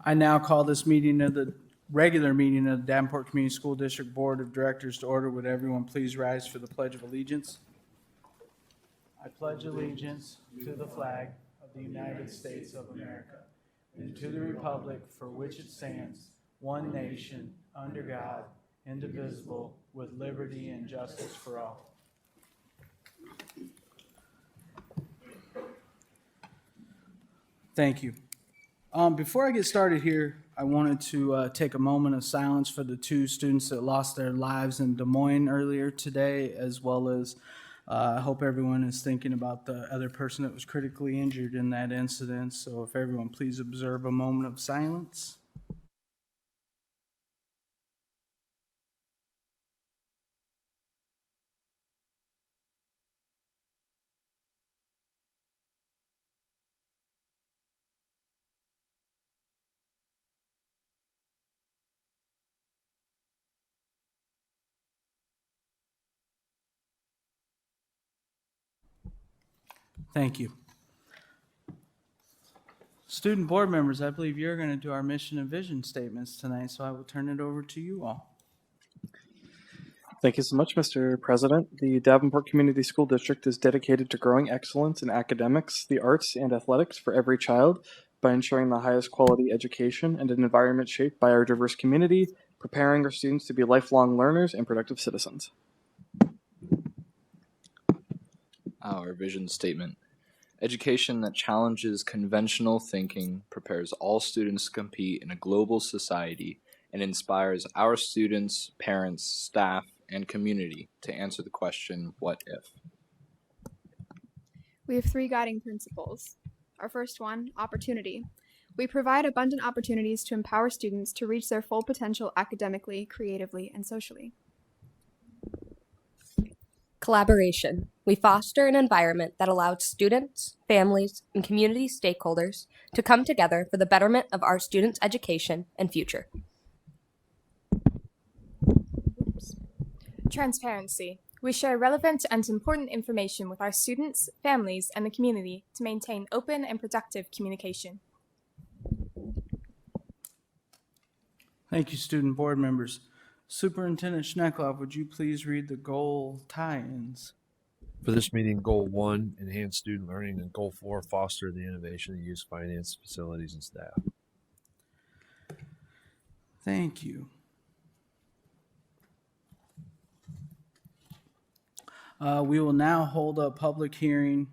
I now call this meeting of the regular meeting of the Davenport Community School District Board of Directors to order. Would everyone please rise for the Pledge of Allegiance? I pledge allegiance to the flag of the United States of America and to the republic for which it stands, one nation, under God, indivisible, with liberty and justice for all. Thank you. Before I get started here, I wanted to take a moment of silence for the two students that lost their lives in Des Moines earlier today, as well as I hope everyone is thinking about the other person that was critically injured in that incident. So if everyone please observe a moment of silence. Thank you. Student board members, I believe you're going to do our mission and vision statements tonight, so I will turn it over to you all. Thank you so much, Mr. President. The Davenport Community School District is dedicated to growing excellence in academics, the arts, and athletics for every child by ensuring the highest quality education and an environment shaped by our diverse community, preparing our students to be lifelong learners and productive citizens. Our vision statement. Education that challenges conventional thinking prepares all students to compete in a global society and inspires our students, parents, staff, and community to answer the question, what if? We have three guiding principles. Our first one, opportunity. We provide abundant opportunities to empower students to reach their full potential academically, creatively, and socially. Collaboration. We foster an environment that allows students, families, and community stakeholders to come together for the betterment of our students' education and future. Transparency. We share relevant and important information with our students, families, and the community to maintain open and productive communication. Thank you, student board members. Superintendent Schneckloff, would you please read the goal tie-ins? For this meeting, Goal 1, enhance student learning, and Goal 4, foster the innovation and use finance, facilities, and staff. Thank you. We will now hold a public hearing.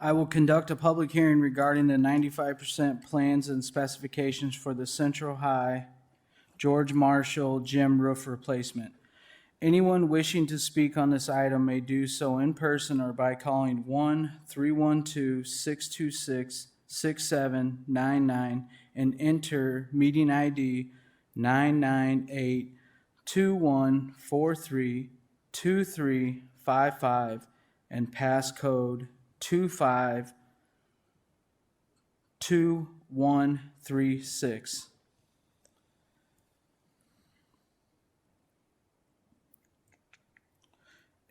I will conduct a public hearing regarding the 95% plans and specifications for the Central High George Marshall gym roof replacement. Anyone wishing to speak on this item may do so in person or by calling 1-312-626-6799 and enter meeting ID 998-2143-2355 and passcode 252136.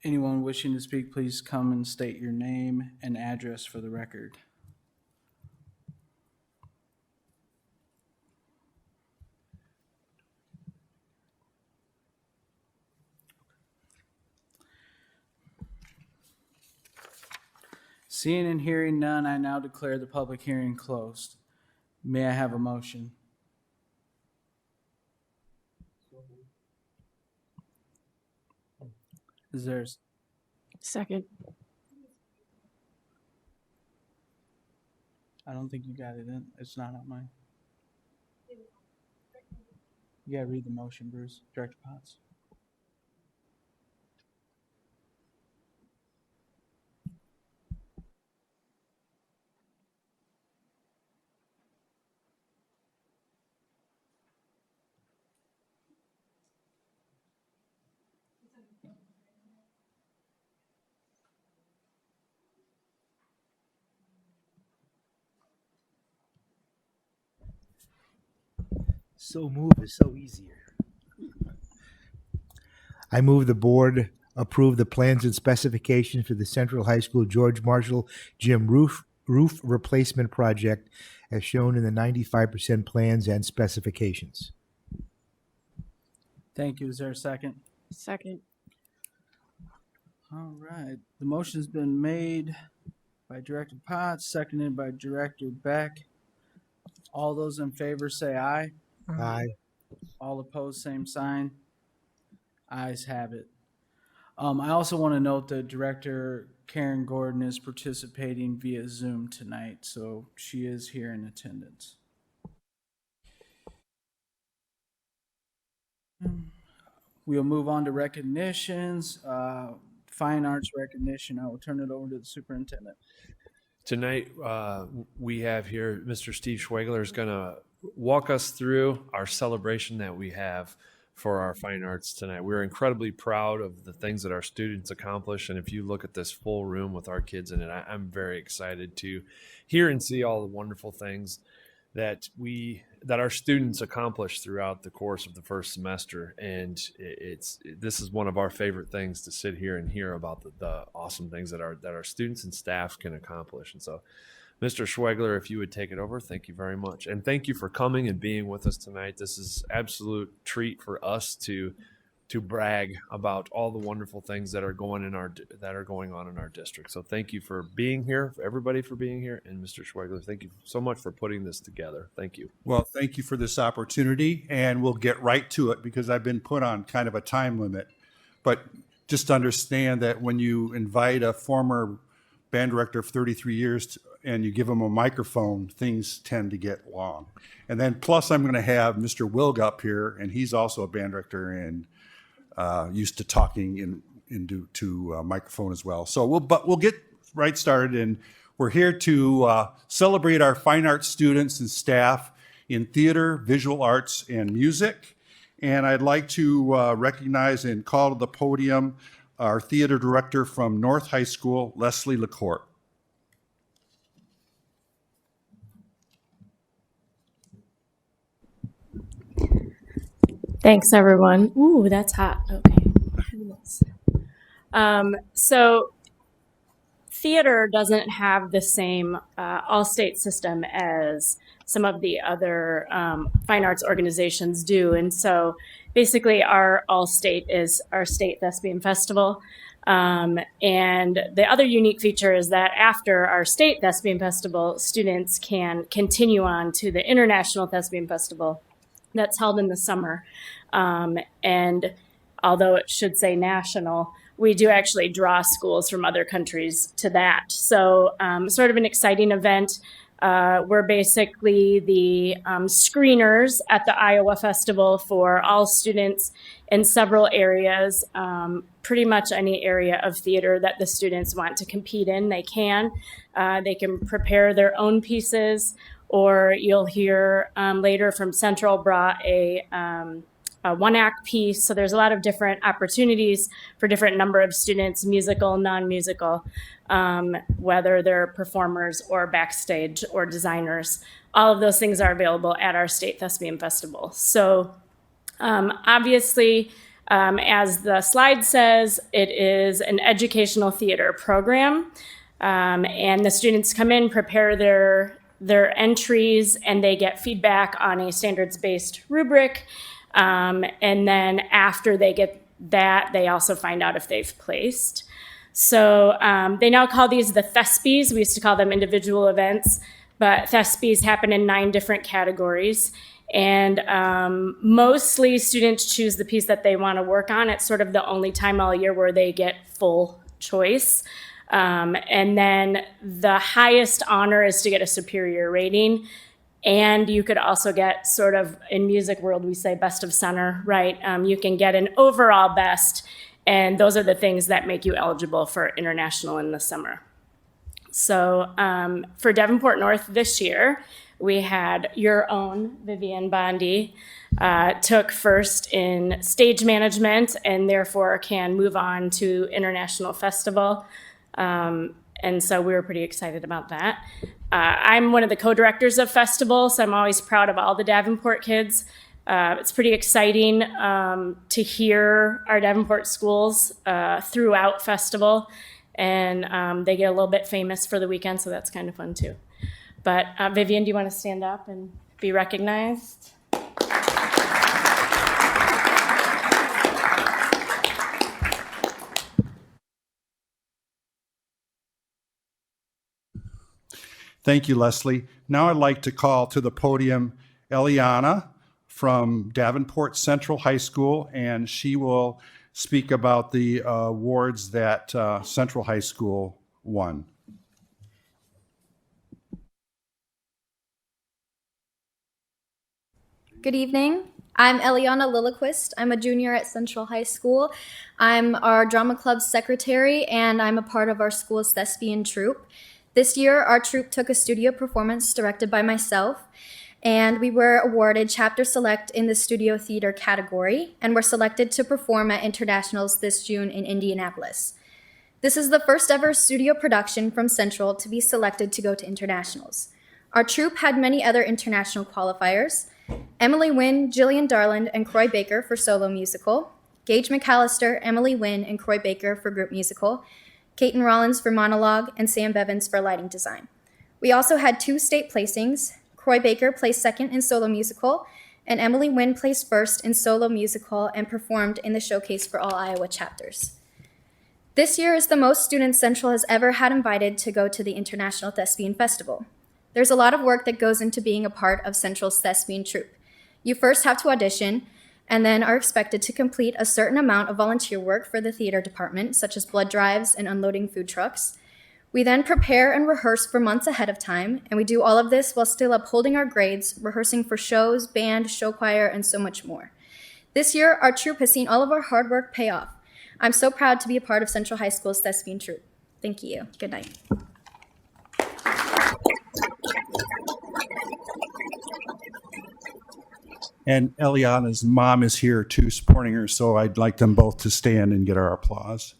Anyone wishing to speak, please come and state your name and address for the record. Seeing and hearing none, I now declare the public hearing closed. May I have a motion? Is there? Second. I don't think you got it in. It's not on mine. You gotta read the motion, Bruce. Director Potts. So move is so easier. I move the board approve the plans and specifications for the Central High School George Marshall gym roof roof replacement project as shown in the 95% plans and specifications. Thank you. Is there a second? Second. All right. The motion's been made by Director Potts, seconded by Director Beck. All those in favor say aye. Aye. All opposed, same sign. Ayes have it. I also want to note that Director Karen Gordon is participating via Zoom tonight, so she is here in attendance. We'll move on to recognitions. Fine arts recognition. I will turn it over to the superintendent. Tonight, we have here Mr. Steve Schwegler is going to walk us through our celebration that we have for our fine arts tonight. We're incredibly proud of the things that our students accomplish. And if you look at this full room with our kids in it, I'm very excited to hear and see all the wonderful things that our students accomplish throughout the course of the first semester. And this is one of our favorite things, to sit here and hear about the awesome things that our students and staff can accomplish. And so, Mr. Schwegler, if you would take it over, thank you very much. And thank you for coming and being with us tonight. This is absolute treat for us to brag about all the wonderful things that are going on in our district. So thank you for being here, for everybody for being here, and Mr. Schwegler, thank you so much for putting this together. Thank you. Well, thank you for this opportunity, and we'll get right to it because I've been put on kind of a time limit. But just understand that when you invite a former band director of 33 years and you give them a microphone, things tend to get long. And then plus I'm going to have Mr. Wilg up here, and he's also a band director and used to talking into a microphone as well. So we'll get right started, and we're here to celebrate our fine arts students and staff in theater, visual arts, and music. And I'd like to recognize and call to the podium our theater director from North High School, Leslie LaCourte. Thanks, everyone. Ooh, that's hot. Okay. So theater doesn't have the same all-state system as some of the other fine arts organizations do. And so basically our all-state is our state thespian festival. And the other unique feature is that after our state thespian festival, students can continue on to the international thespian festival that's held in the summer. And although it should say national, we do actually draw schools from other countries to that. So sort of an exciting event. We're basically the screeners at the Iowa Festival for all students in several areas, pretty much any area of theater that the students want to compete in, they can. They can prepare their own pieces, or you'll hear later from Central brought a one-act piece. So there's a lot of different opportunities for different number of students, musical, non-musical, whether they're performers or backstage or designers. All of those things are available at our State Thespian Festival. So obviously, as the slide says, it is an educational theater program. And the students come in, prepare their entries, and they get feedback on a standards-based rubric. And then after they get that, they also find out if they've placed. So they now call these the Thespies. We used to call them individual events, but Thespies happen in 9 different categories. And mostly students choose the piece that they want to work on. It's sort of the only time all year where they get full choice. And then the highest honor is to get a superior rating. And you could also get sort of, in music world, we say best of center, right? You can get an overall best, and those are the things that make you eligible for international in the summer. So for Davenport North this year, we had your own Vivian Bondi, took first in stage management and therefore can move on to international festival. And so we were pretty excited about that. I'm one of the co-directors of festival, so I'm always proud of all the Davenport kids. It's pretty exciting to hear our Davenport schools throughout festival. and they get a little bit famous for the weekend, so that's kind of fun too. But Vivian, do you want to stand up and be recognized? Thank you, Leslie. Now I'd like to call to the podium Eliana from Davenport Central High School, and she will speak about the awards that Central High School won. Good evening. I'm Eliana Lilliquist. I'm a junior at Central High School. I'm our drama club secretary, and I'm a part of our school's thespian troupe. This year, our troupe took a studio performance directed by myself, and we were awarded Chapter Select in the Studio Theater category, and were selected to perform at internationals this June in Indianapolis. This is the first ever studio production from Central to be selected to go to internationals. Our troupe had many other international qualifiers: Emily Wynn, Jillian Darland, and Croy Baker for solo musical, Gage McAllister, Emily Wynn, and Croy Baker for group musical, Caton Rollins for monologue, and Sam Bevins for lighting design. We also had 2 state placings. Croy Baker placed second in solo musical, and Emily Wynn placed first in solo musical and performed in the showcase for all Iowa chapters. This year is the most students Central has ever had invited to go to the International Thespian Festival. There's a lot of work that goes into being a part of Central's thespian troupe. You first have to audition, and then are expected to complete a certain amount of volunteer work for the theater department, such as blood drives and unloading food trucks. We then prepare and rehearse for months ahead of time, and we do all of this while still upholding our grades, rehearsing for shows, band, show choir, and so much more. This year, our troupe has seen all of our hard work pay off. I'm so proud to be a part of Central High School's thespian troupe. Thank you. Good night. And Eliana's mom is here too, supporting her, so I'd like them both to stand and get our applause.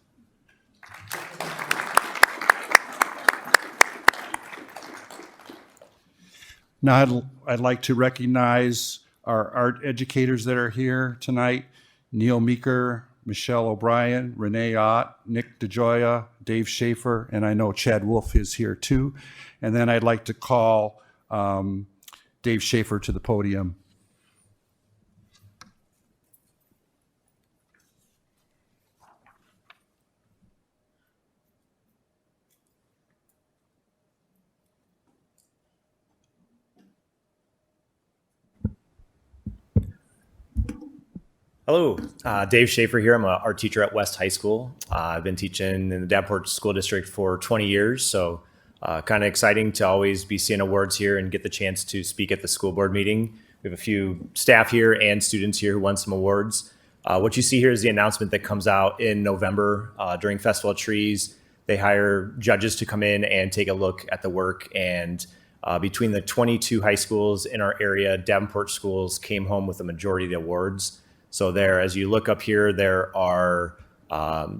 Now I'd like to recognize our art educators that are here tonight: Neil Meeker, Michelle O'Brien, Renee Ott, Nick DeJoya, Dave Schaefer, and I know Chad Wolf is here too. And then I'd like to call Dave Schaefer to the podium. Hello, Dave Schaefer here. I'm an art teacher at West High School. I've been teaching in the Davenport School District for 20 years, so kind of exciting to always be seeing awards here and get the chance to speak at the school board meeting. We have a few staff here and students here who won some awards. What you see here is the announcement that comes out in November during Festival of Trees. They hire judges to come in and take a look at the work, and between the 22 high schools in our area, Davenport schools came home with the majority of the awards. So there, as you look up here, there are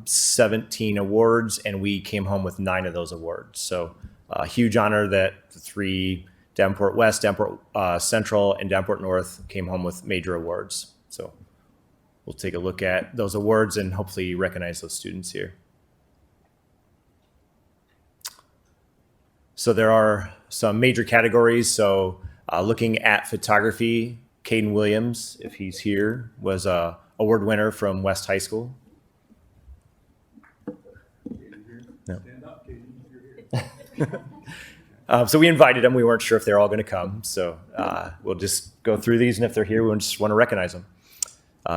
17 awards, and we came home with 9 of those awards. So a huge honor that the 3, Davenport West, Davenport Central, and Davenport North came home with major awards. So we'll take a look at those awards and hopefully recognize those students here. So there are some major categories. So looking at photography, Caden Williams, if he's here, was a award winner from West High School. No. So we invited them. We weren't sure if they're all going to come. So we'll just go through these, and if they're here, we just want to recognize them.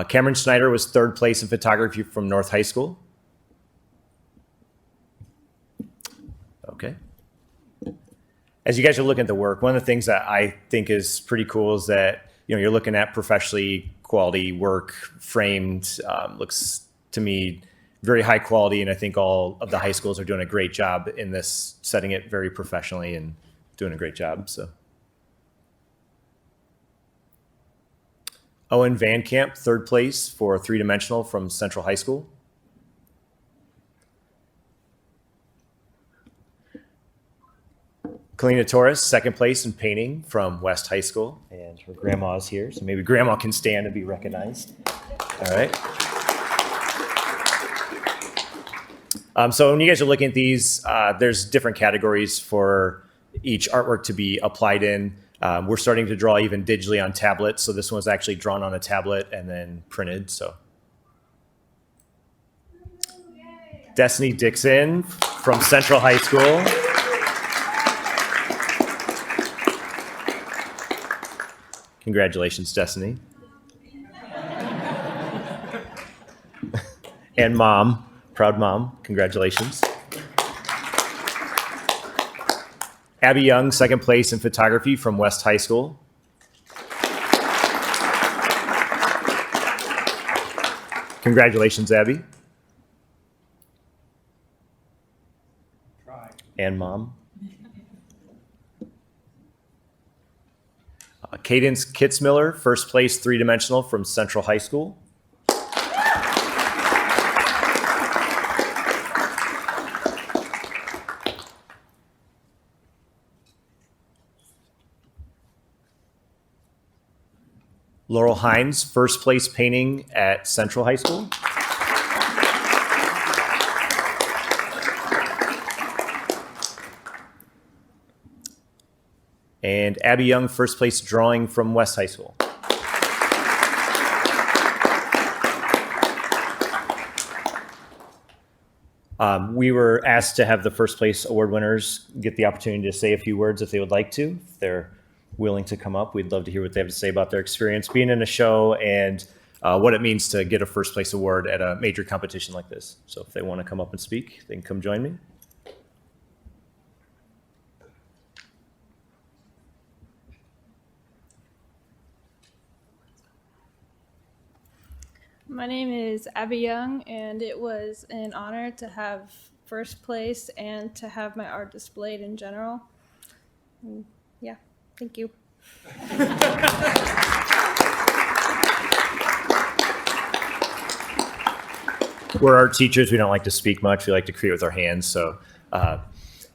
Cameron Snyder was 3rd place in photography from North High School. Okay. As you guys are looking at the work, one of the things that I think is pretty cool is that you're looking at professionally quality work, framed, looks to me very high quality, and I think all of the high schools are doing a great job in this, setting it very professionally and doing a great job. So, Owen Van Camp, 3rd place for 3-dimensional from Central High School. Kalina Torres, 2nd place in painting from West High School, and her grandma is here, so maybe grandma can stand and be recognized. All right. So when you guys are looking at these, there's different categories for each artwork to be applied in. We're starting to draw even digitally on tablets. So this one was actually drawn on a tablet and then printed. So Destiny Dixon from Central High School. Congratulations, Destiny. And mom, proud mom, congratulations. Abby Young, second place in photography from West High School. Congratulations, Abby. And mom. Cadence Kitzmiller, first place three-dimensional from Central High School. Laurel Hines, first place painting at Central High School. And Abby Young, first place drawing from West High School. We were asked to have the first place award winners get the opportunity to say a few words if they would like to. If they're willing to come up, we'd love to hear what they have to say about their experience being in a show and what it means to get a first place award at a major competition like this. So if they want to come up and speak, they can come join me. My name is Abby Young, and it was an honor to have first place and to have my art displayed in general. Yeah, thank you. We're art teachers. We don't like to speak much. We like to create with our hands. So,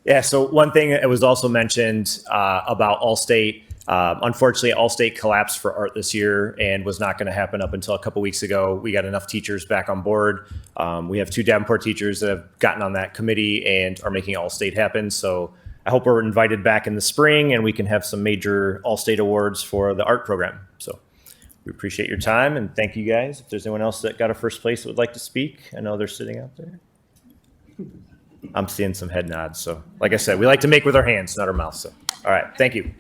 yeah. So one thing that was also mentioned about Allstate. Unfortunately, Allstate collapsed for art this year and was not going to happen up until a couple weeks ago. We got enough teachers back on board. We have 2 Davenport teachers that have gotten on that committee and are making Allstate happen. So I hope we're invited back in the spring and we can have some major Allstate awards for the art program. So we appreciate your time and thank you guys. If there's anyone else that got a first place that would like to speak, I know they're sitting out there. I'm seeing some head nods. So like I said, we like to make with our hands, not our mouths. So, all right. Thank you.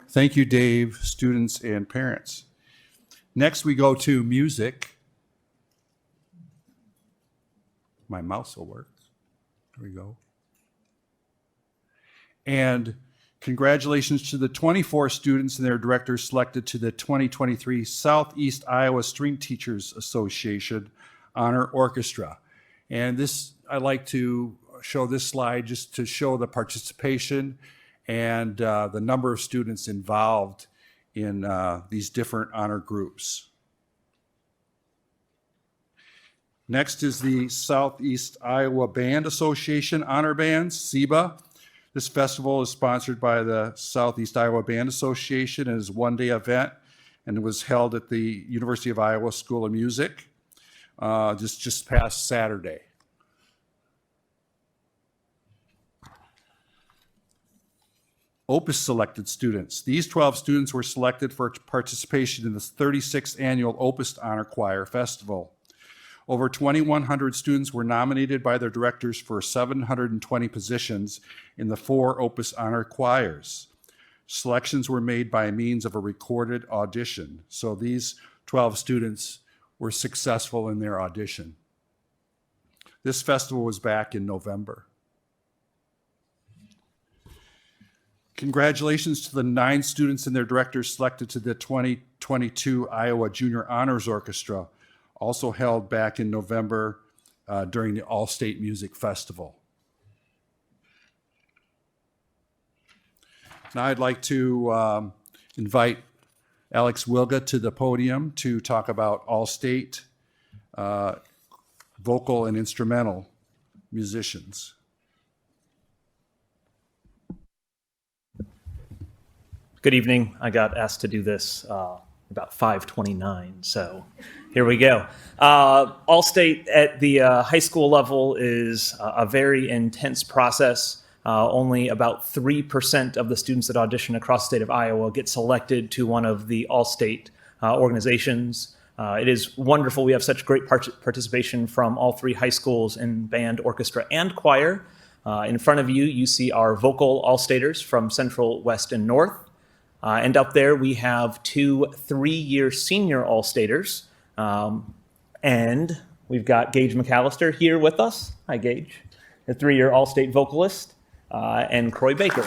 Thank you, Dave, students and parents. Next, we go to music. My mouse will work. There we go. And congratulations to the 24 students and their directors selected to the 2023 Southeast Iowa String Teachers Association Honor Orchestra. And this, I like to show this slide just to show the participation and the number of students involved in these different honor groups. Next is the Southeast Iowa Band Association Honor Bands, SEBA. This festival is sponsored by the Southeast Iowa Band Association and is a one-day event, and it was held at the University of Iowa School of Music just past Saturday. Opus selected students. These 12 students were selected for participation in the 36th annual Opus Honor Choir Festival. Over 2,100 students were nominated by their directors for 720 positions in the 4 Opus Honor choirs. Selections were made by means of a recorded audition. So these 12 students were successful in their audition. This festival was back in November. Congratulations to the 9 students and their directors selected to the 2022 Iowa Junior Honors Orchestra, also held back in November during the All-State Music Festival. Now I'd like to invite Alex Wilga to the podium to talk about All-State vocal and instrumental musicians. Good evening. I got asked to do this about 529. So here we go. All-state at the high school level is a very intense process. Only about 3% of the students that audition across the state of Iowa get selected to one of the all-state organizations. It is wonderful. We have such great participation from all three high schools in band, orchestra, and choir. In front of you, you see our vocal all-staters from Central, West, and North. And up there, we have 2 3-year senior all-staters. And we've got Gage McAllister here with us. Hi, Gage. A 3-year all-state vocalist. And Croy Baker.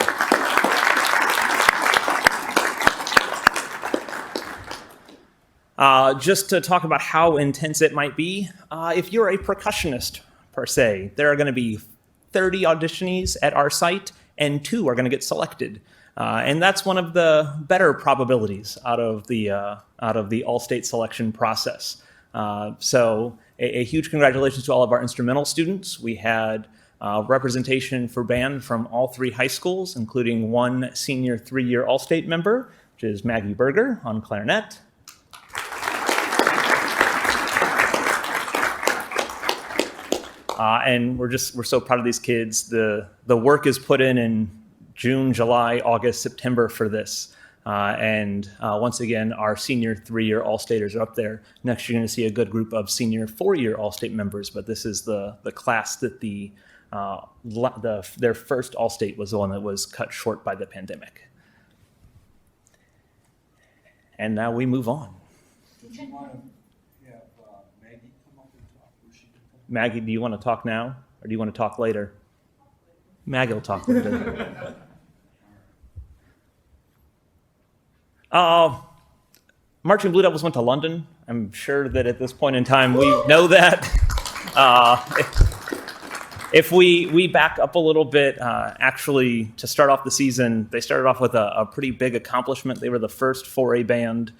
Just to talk about how intense it might be, if you're a percussionist, per se, there are going to be 30 auditionees at our site, and 2 are going to get selected. And that's one of the better probabilities out of the all-state selection process. So a huge congratulations to all of our instrumental students. We had representation for band from all 3 high schools, including 1 senior 3-year all-state member, which is Maggie Berger on clarinet. And we're so proud of these kids. The work is put in June, July, August, September for this. And once again, our senior 3-year all-staters are up there. Next, you're going to see a good group of senior 4-year all-state members, but this is the class that their first all-state was the one that was cut short by the pandemic. And now we move on. Maggie, do you want to talk now, or do you want to talk later? Maggie will talk later. Marching Blue Devils went to London. I'm sure that at this point in time we know that. If we back up a little bit, actually, to start off the season, they started off with a pretty big accomplishment. They were the first 4A band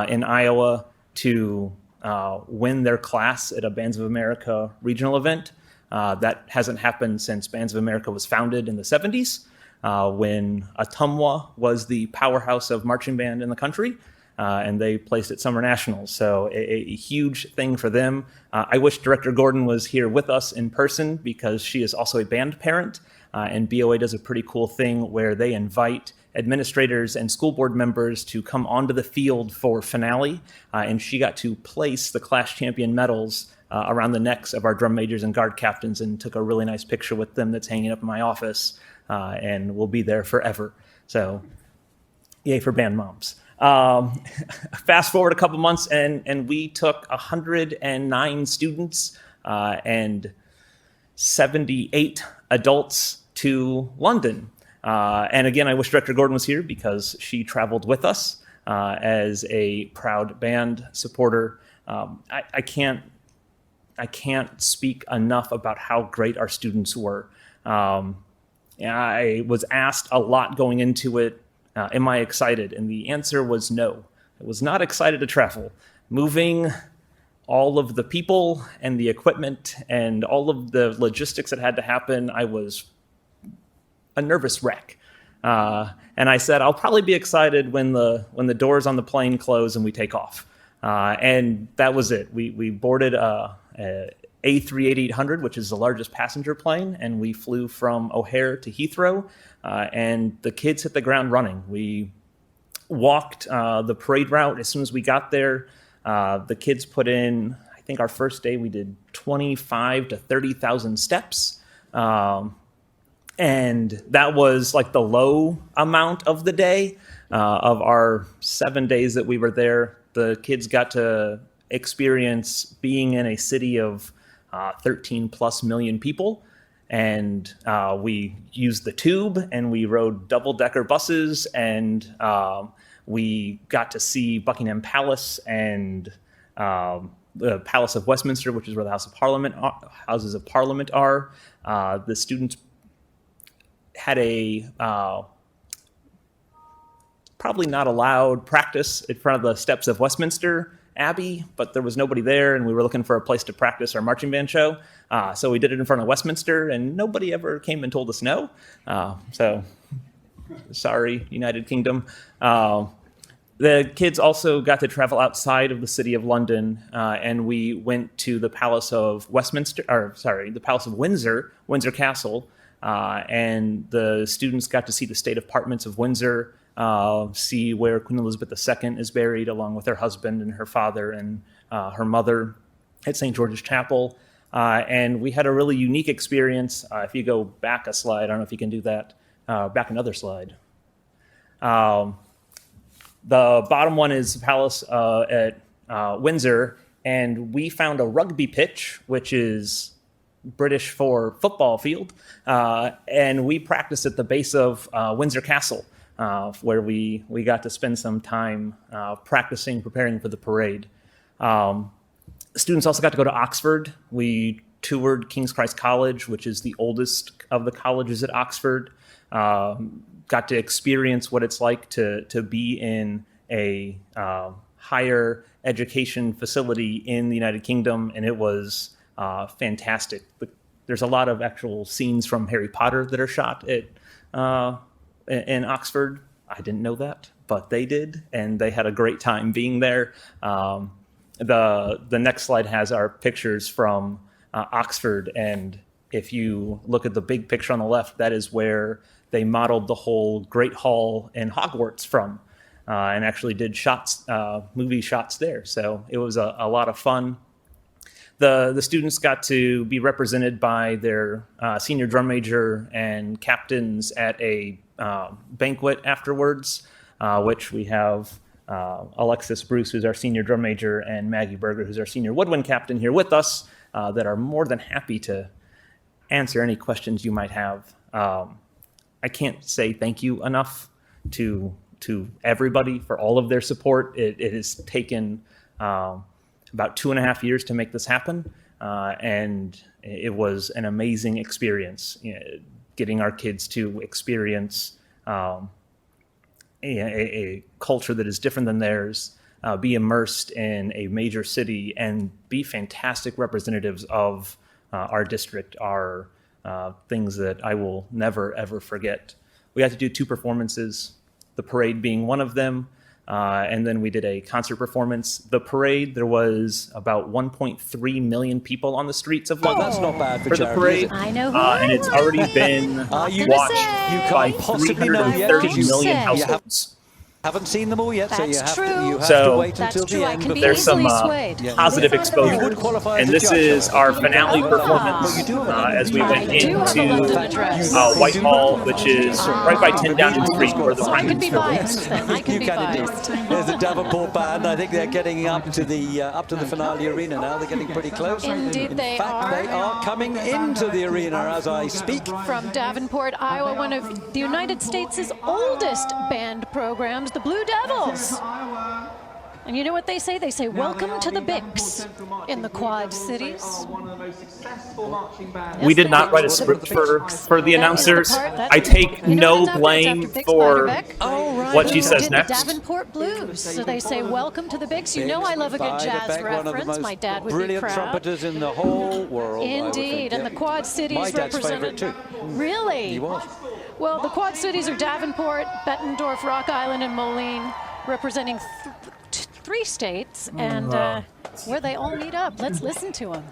in Iowa to win their class at a Bands of America regional event. That hasn't happened since Bands of America was founded in the 70s, when Ottumwa was the powerhouse of marching band in the country, and they placed at Summer Nationals. So a huge thing for them. I wish Director Gordon was here with us in person because she is also a band parent, and BOA does a pretty cool thing where they invite administrators and school board members to come onto the field for finale, and she got to place the class champion medals around the necks of our drum majors and guard captains and took a really nice picture with them that's hanging up in my office and will be there forever. So yay for band moms. Fast forward a couple months and we took 109 students and 78 adults to London. And again, I wish Director Gordon was here because she traveled with us as a proud band supporter. I can't speak enough about how great our students were. I was asked a lot going into it, am I excited? And the answer was no. I was not excited to travel. Moving all of the people and the equipment and all of the logistics that had to happen, I was a nervous wreck. And I said, I'll probably be excited when the doors on the plane close and we take off. And that was it. We boarded a A380-800, which is the largest passenger plane, and we flew from O'Hare to Heathrow, and the kids hit the ground running. We walked the parade route as soon as we got there. The kids put in, I think our first day we did 25 to 30,000 steps. And that was like the low amount of the day. Of our 7 days that we were there, the kids got to experience being in a city of 13 plus million people. And we used the tube and we rode double-decker buses, and we got to see Buckingham Palace and the Palace of Westminster, which is where the Houses of Parliament are. The students had a probably not allowed practice in front of the steps of Westminster Abbey, but there was nobody there, and we were looking for a place to practice our marching band show. So we did it in front of Westminster, and nobody ever came and told us no. So sorry, United Kingdom. The kids also got to travel outside of the city of London, and we went to the Palace of the Palace of Windsor, Windsor Castle, and the students got to see the state apartments of Windsor, see where Queen Elizabeth II is buried, along with her husband and her father and her mother at St. George's Chapel. And we had a really unique experience. If you go back a slide, I don't know if you can do that. Back another slide. The bottom one is the palace at Windsor, and we found a rugby pitch, which is British for football field, and we practiced at the base of Windsor Castle, where we got to spend some time practicing, preparing for the parade. Students also got to go to Oxford. We toured King's Christ College, which is the oldest of the colleges at Oxford. Got to experience what it's like to be in a higher education facility in the United Kingdom, and it was fantastic. There's a lot of actual scenes from Harry Potter that are shot at in Oxford. I didn't know that, but they did, and they had a great time being there. The next slide has our pictures from Oxford, and if you look at the big picture on the left, that is where they modeled the whole Great Hall in Hogwarts from, and actually did movie shots there. So it was a lot of fun. The students got to be represented by their senior drum major and captains at a banquet afterwards, which we have Alexis Bruce, who's our senior drum major, and Maggie Berger, who's our senior woodwind captain, here with us, that are more than happy to answer any questions you might have. I can't say thank you enough to everybody for all of their support. It has taken about 2.5 years to make this happen, and it was an amazing experience, getting our kids to experience a culture that is different than theirs, be immersed in a major city, and be fantastic representatives of our district are things that I will never, ever forget. We got to do 2 performances, the parade being one of them, and then we did a concert performance. The parade, there was about 1.3 million people on the streets of London. That's not bad for the charity, parade. is it? I know who And it's already been watched by 330 million households. Haven't seen them all yet, so That's you have So to wait until the end. before there's some you- positive You exposure, would qualify as and a this judge, is though. our finale performance as we went into Whitehall, which is right by 10 Downing Street, where the Prime Minister lives. You can indeed. There's the Davenport band. I think they're getting up to the finale arena now. They're getting pretty close. Indeed In they fact, are. they are coming into the arena as I speak. From Davenport, Iowa, one of the United States' oldest band programs, the Blue Devils. And you know what they say? They say, welcome to the Bics in the Quad Cities. We did not write a script for the announcers. I take no blame for what she says The next. Davenport Blues. So they say, welcome to the Bics. You know I love a good jazz reference. My dad would be brilliant proud. trumpeters in the whole world. I would Indeed, think, and the Quad Cities My dad's represented. favorite too. Really? He was. Well, the Quad Cities are Davenport, Bettendorf, Rock Island, and Moline, representing 3 states, and where they all meet up. Let's listen to them.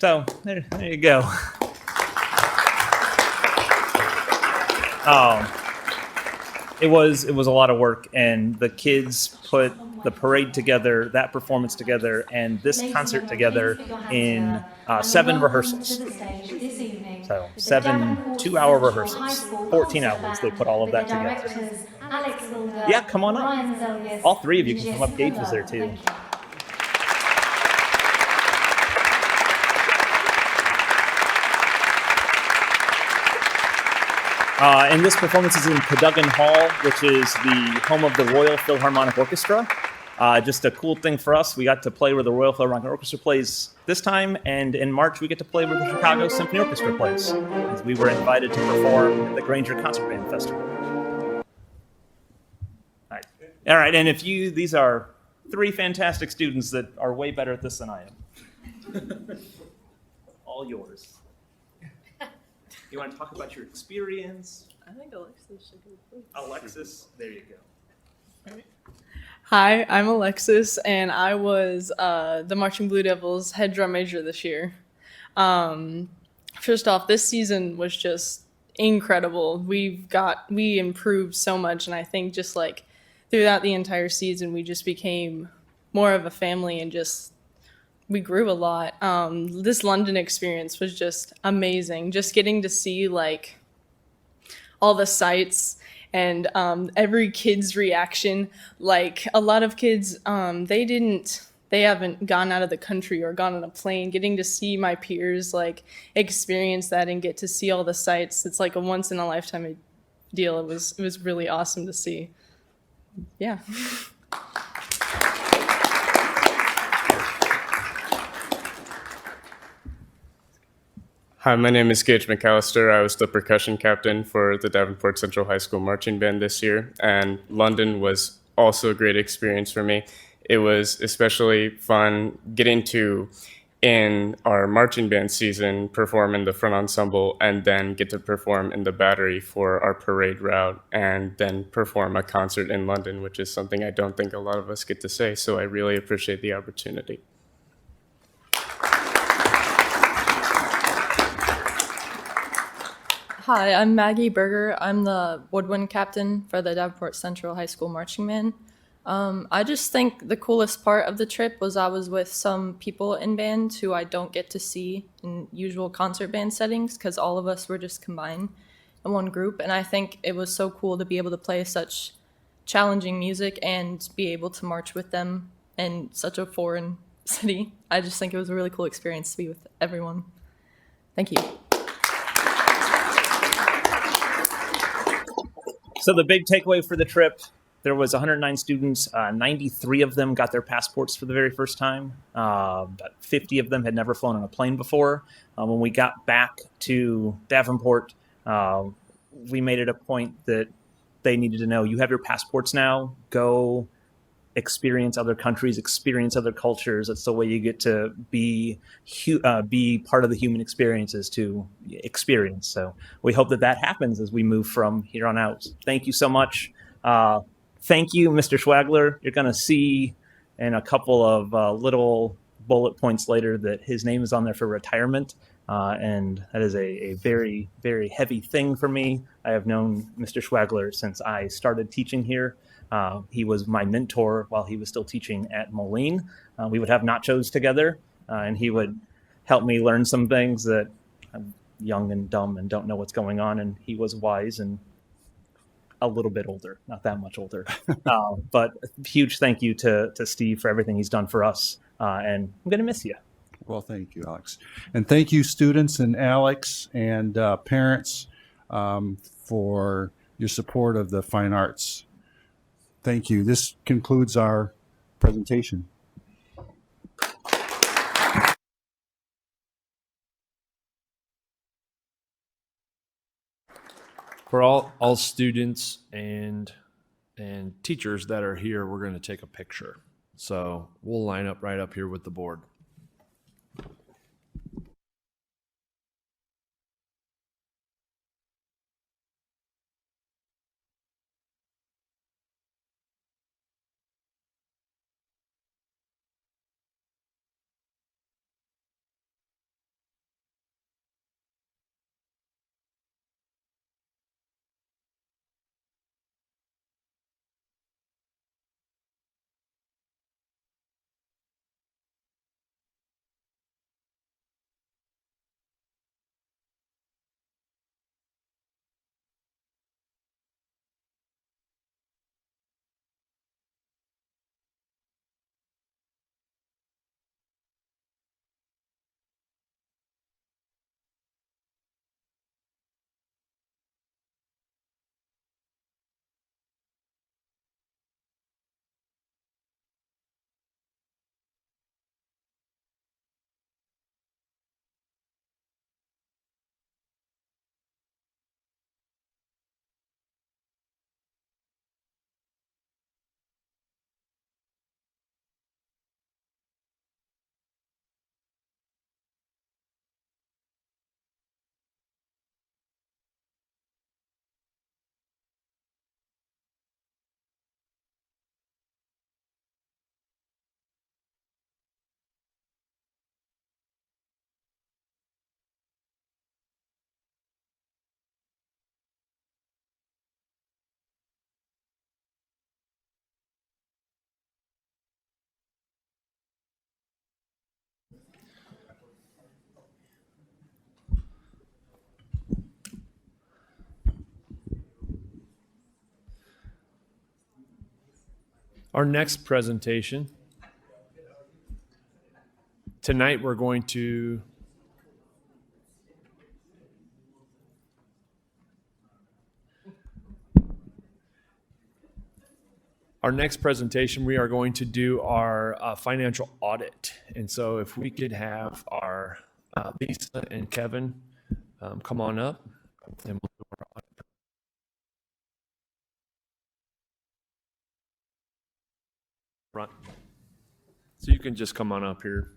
So there you go. It was a lot of work, and the kids put the parade together, that performance together, and this concert together in 7 rehearsals. So 7 2-hour rehearsals, 14 hours. They put all of that together. Yeah, come on up. All 3 of you can come up. Gage was there too. And this performance is in Cadogan Hall, which is the home of the Royal Philharmonic Orchestra. Just a cool thing for us. We got to play where the Royal Philharmonic Orchestra plays this time, and in March we get to play where the Chicago Symphony Orchestra plays, as we were invited to perform at the Granger Concert Band Festival. All right, and these are 3 fantastic students that are way better at this than I am. All yours. You want to talk about your experience? I think Alexis should go first. Alexis, there you go. Hi, I'm Alexis, and I was the Marching Blue Devils head drum major this year. First off, this season was just incredible. We improved so much, and I think just like throughout the entire season, we just became more of a family and we grew a lot. This London experience was just amazing. Just getting to see like all the sights and every kid's reaction. Like a lot of kids, they haven't gone out of the country or gone on a plane. Getting to see my peers like experience that and get to see all the sights. It's like a once in a lifetime deal. It was really awesome to see. Yeah. Hi, my name is Gage McAllister. I was the percussion captain for the Davenport Central High School Marching Band this year, and London was also a great experience for me. It was especially fun getting to, in our marching band season, perform in the front ensemble and then get to perform in the battery for our parade route and then perform a concert in London, which is something I don't think a lot of us get to say, so I really appreciate the opportunity. Hi, I'm Maggie Berger. I'm the woodwind captain for the Davenport Central High School Marching Band. I just think the coolest part of the trip was I was with some people in band who I don't get to see in usual concert band settings because all of us were just combined in one group. And I think it was so cool to be able to play such challenging music and be able to march with them in such a foreign city. I just think it was a really cool experience to be with everyone. Thank you. So the big takeaway for the trip, there was 109 students. 93 of them got their passports for the very first time. About 50 of them had never flown on a plane before. When we got back to Davenport, we made it a point that they needed to know, you have your passports now, go experience other countries, experience other cultures. That's the way you get to be part of the human experiences to experience. So we hope that happens as we move from here on out. Thank you so much. Thank you, Mr. Schwagler. You're going to see in a couple of little bullet points later that his name is on there for retirement. And that is a very, very heavy thing for me. I have known Mr. Schwagler since I started teaching here. He was my mentor while he was still teaching at Moline. We would have nachos together, and he would help me learn some things that I'm young and dumb and don't know what's going on. And he was wise and a little bit older, not that much older. But a huge thank you to Steve for everything he's done for us. And I'm going to miss you. Well, thank you, Alex. And thank you, students and Alex and parents, for your support of the fine arts. Thank you. This concludes our presentation. For all students and teachers that are here, we're going to take a picture. So we'll line up right up here with the board. Our next presentation. Tonight we're going to we are going to do our financial audit. And so if we could have our Lisa and Kevin come on up, and we'll do our audit. Front. So you can just come on up here.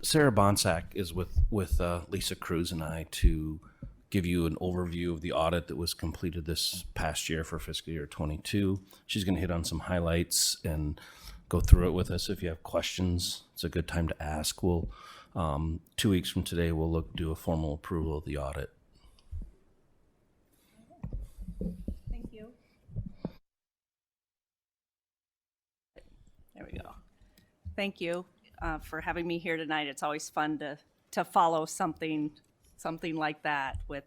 Sarah Bonsack is with Lisa Cruz and I to give you an overview of the audit that was completed this past year for fiscal year 22. She's going to hit on some highlights and go through it with us. If you have questions, it's a good time to ask. We'll 2 weeks from today, we'll do a formal approval of the audit. Thank you. There we go. Thank you for having me here tonight. It's always fun to follow something like that with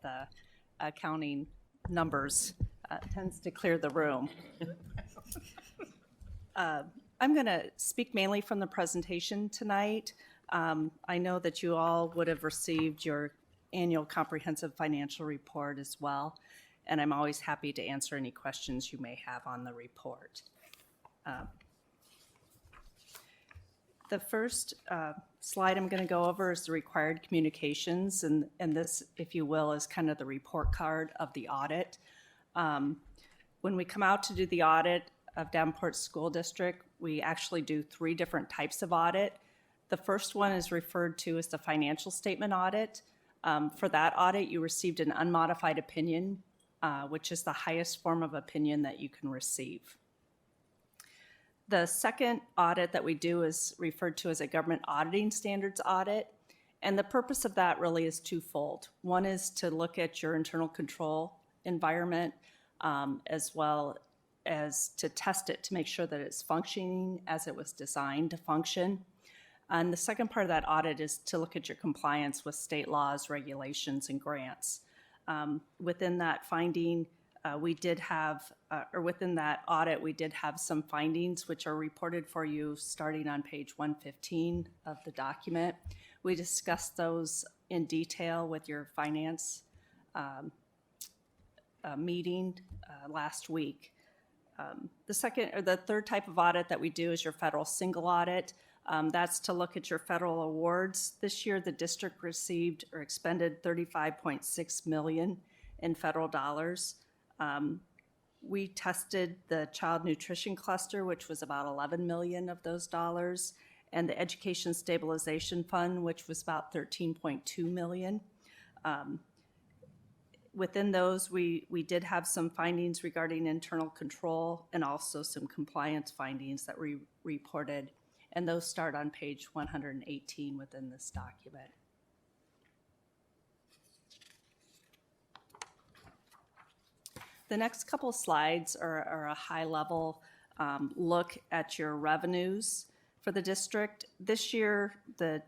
accounting numbers. Tends to clear the room. I'm going to speak mainly from the presentation tonight. I know that you all would have received your annual comprehensive financial report as well, and I'm always happy to answer any questions you may have on the report. The first slide I'm going to go over is the required communications, and this, if you will, is kind of the report card of the audit. When we come out to do the audit of Davenport School District, we actually do 3 different types of audit. The first one is referred to as the financial statement audit. For that audit, you received an unmodified opinion, which is the highest form of opinion that you can receive. The second audit that we do is referred to as a government auditing standards audit. And the purpose of that really is twofold. One is to look at your internal control environment, as well as to test it to make sure that it's functioning as it was designed to function. And the second part of that audit is to look at your compliance with state laws, regulations, and grants. Within that finding, within that audit, we did have some findings which are reported for you starting on page 115 of the document. We discussed those in detail with your finance meeting last week. The third type of audit that we do is your federal single audit. That's to look at your federal awards. This year, the district received or expended $35.6 million in federal dollars. We tested the child nutrition cluster, which was about $11 million of those dollars, and the education stabilization fund, which was about $13.2 million. Within those, we did have some findings regarding internal control and also some compliance findings that we reported, and those start on page 118 within this document. The next couple slides are a high-level look at your revenues for the district. This year, the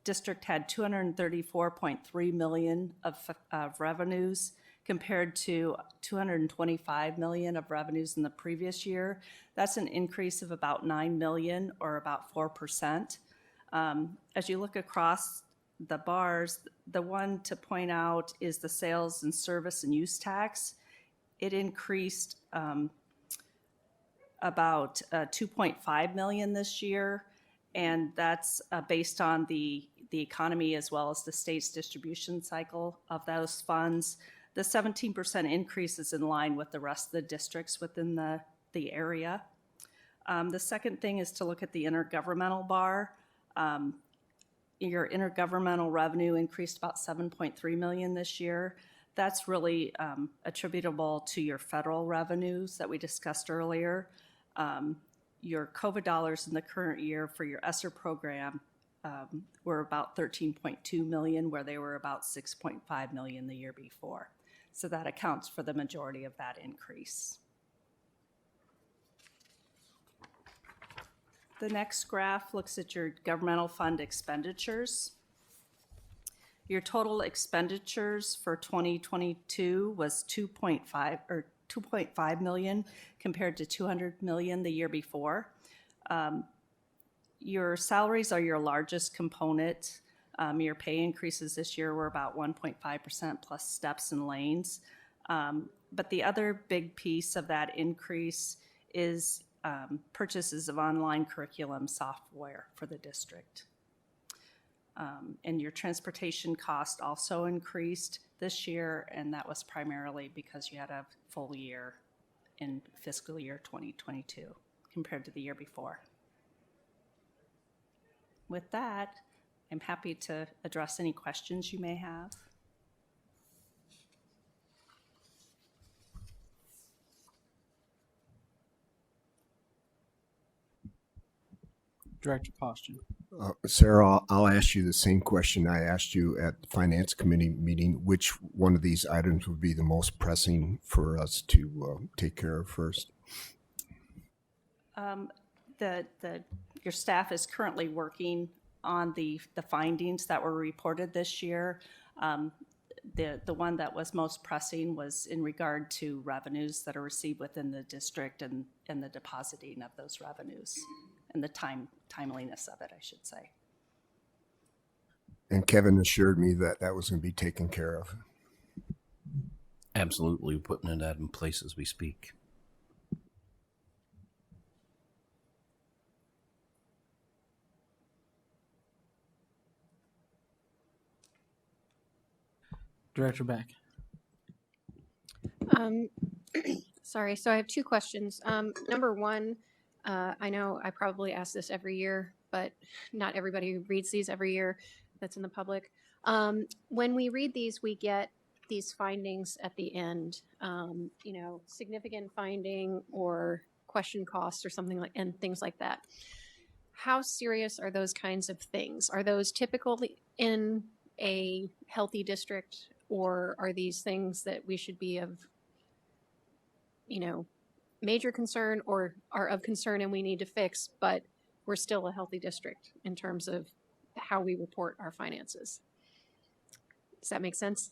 district had $234.3 million of revenues compared to $225 million of revenues in the previous year. That's an increase of about $9 million, or about 4%. As you look across the bars, the one to point out is the sales and service and use tax. It increased about $2.5 million this year, and that's based on the economy as well as the state's distribution cycle of those funds. The 17% increase is in line with the rest of the districts within the area. The second thing is to look at the intergovernmental bar. Your intergovernmental revenue increased about $7.3 million this year. that's really attributable to your federal revenues that we discussed earlier. Your COVID dollars in the current year for your ESSER program were about 13.2 million, where they were about 6.5 million the year before. So that accounts for the majority of that increase. The next graph looks at your governmental fund expenditures. Your total expenditures for 2022 was 2.5 million compared to 200 million the year before. Your salaries are your largest component. Your pay increases this year were about 1.5% plus steps and lanes. But the other big piece of that increase is purchases of online curriculum software for the district. And your transportation cost also increased this year, and that was primarily because you had a full year in fiscal year 2022 compared to the year before. With that, I'm happy to address any questions you may have. Director Poston. Sarah, I'll ask you the same question I asked you at the Finance Committee meeting. Which one of these items would be the most pressing for us to take care of first? Your staff is currently working on the findings that were reported this year. The one that was most pressing was in regard to revenues that are received within the district and the depositing of those revenues and the timeliness of it, I should say. And Kevin assured me that that was going to be taken care of. Absolutely, putting that in place as we speak. Director Beck. Sorry, so I have two questions. Number one, I know I probably ask this every year, but not everybody reads these every year that's in the public. When we read these, we get these findings at the end, significant finding or question costs or something like, and things like that. How serious are those kinds of things? Are those typical in a healthy district, or are these things that we should be of, major concern or are of concern and we need to fix, but we're still a healthy district in terms of how we report our finances? Does that make sense?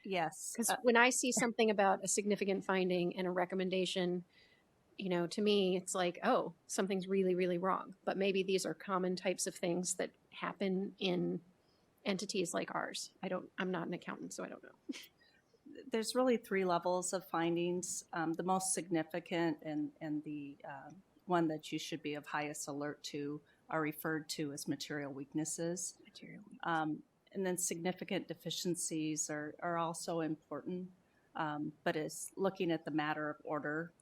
Yes. Because when I see something about a significant finding and a recommendation, to me, it's like, oh, something's really, really wrong. But maybe these are common types of things that happen in entities like ours. I'm not an accountant, so I don't know. There's really three levels of findings. The most significant and the one that you should be of highest alert to are referred to as material weaknesses. And then significant deficiencies are also important, but as looking at the matter of order,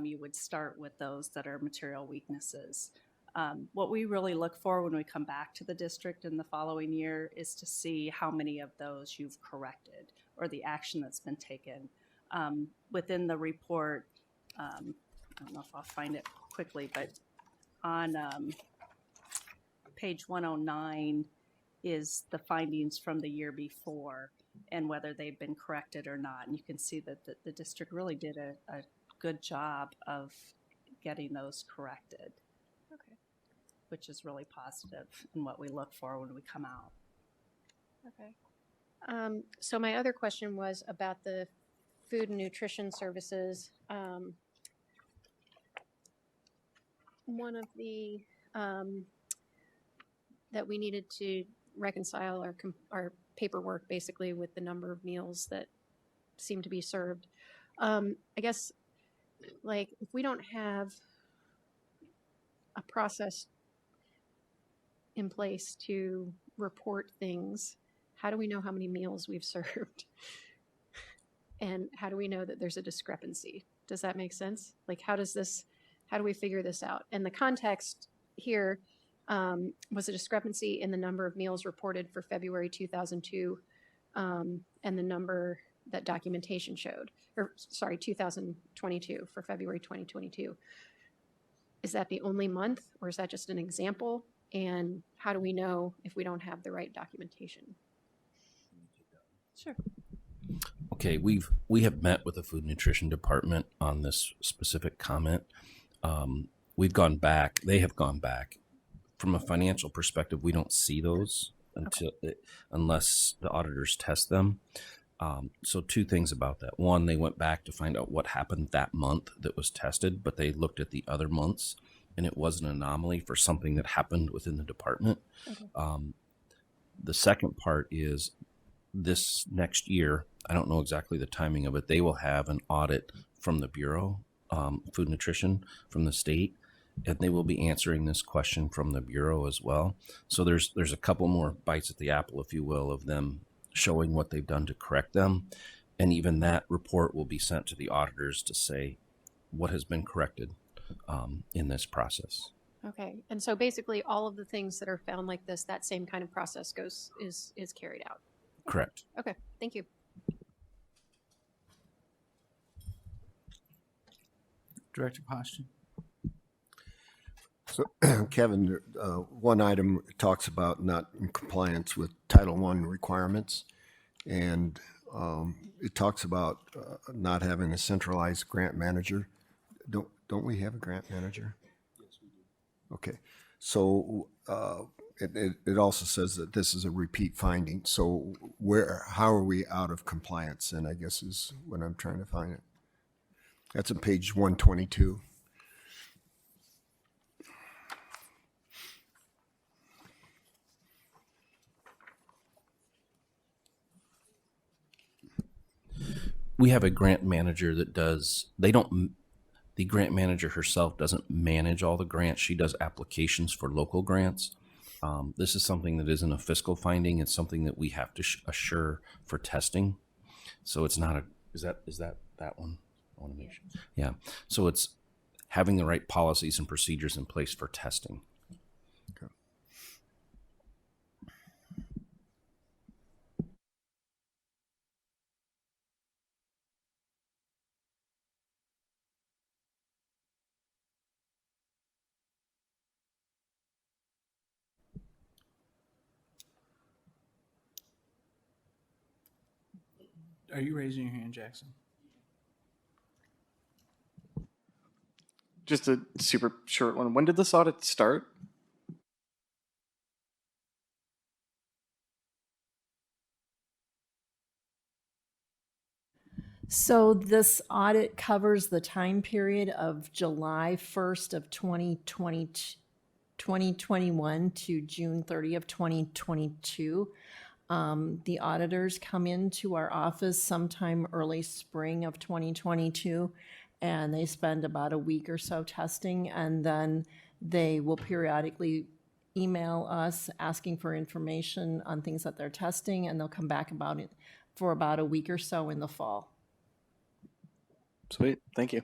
you would start with those that are material weaknesses. What we really look for when we come back to the district in the following year is to see how many of those you've corrected or the action that's been taken. Within the report, I don't know if I'll find it quickly, but on page 109 is the findings from the year before and whether they've been corrected or not. And you can see that the district really did a good job of getting those corrected. Okay. Which is really positive in what we look for when we come out. Okay. So my other question was about the food and nutrition services. One of the that we needed to reconcile our paperwork basically with the number of meals that seem to be served. I guess, like, if we don't have a process in place to report things, how do we know how many meals we've served? And how do we know that there's a discrepancy? Does that make sense? Like, how do we figure this out? And the context here was a discrepancy in the number of meals reported for February 2002 and the number that documentation showed, or sorry, 2022 for February 2022. Is that the only month, or is that just an example? And how do we know if we don't have the right documentation? Sure. Okay, we have met with the food nutrition department on this specific comment. We've gone back. They have gone back. From a financial perspective, we don't see those unless the auditors test them. So two things about that. One, they went back to find out what happened that month that was tested, but they looked at the other months, and it was an anomaly for something that happened within the department. Okay. The second part is this next year, I don't know exactly the timing of it, they will have an audit from the Bureau, Food Nutrition from the state, and they will be answering this question from the Bureau as well. So there's a couple more bites at the apple, if you will, of them showing what they've done to correct them. And even that report will be sent to the auditors to say what has been corrected in this process. Okay. And so basically all of the things that are found like this, that same kind of process is carried out. Correct. Okay. Thank you. Director Poston. So, Kevin, one item talks about not in compliance with Title I requirements, and it talks about not having a centralized grant manager. Don't we have a grant manager? Yes, we do. Okay, so it also says that this is a repeat finding. So how are we out of compliance? And I guess is what I'm trying to find it. That's on page 122. We have a grant manager that the grant manager herself doesn't manage all the grants. She does applications for local grants. This is something that isn't a fiscal finding. It's something that we have to assure for testing. So it's not is that one? I want to make sure. Yeah. So it's having the right policies and procedures in place for testing. Okay. Are you raising your hand, Jackson? Just a super short one. When did this audit start? So this audit covers the time period of July 1st of 2021 to June 30 of 2022. The auditors come into our office sometime early spring of 2022, and they spend about a week or so testing, and then they will periodically email us asking for information on things that they're testing, and they'll come back about it for about a week or so in the fall. Sweet. Thank you.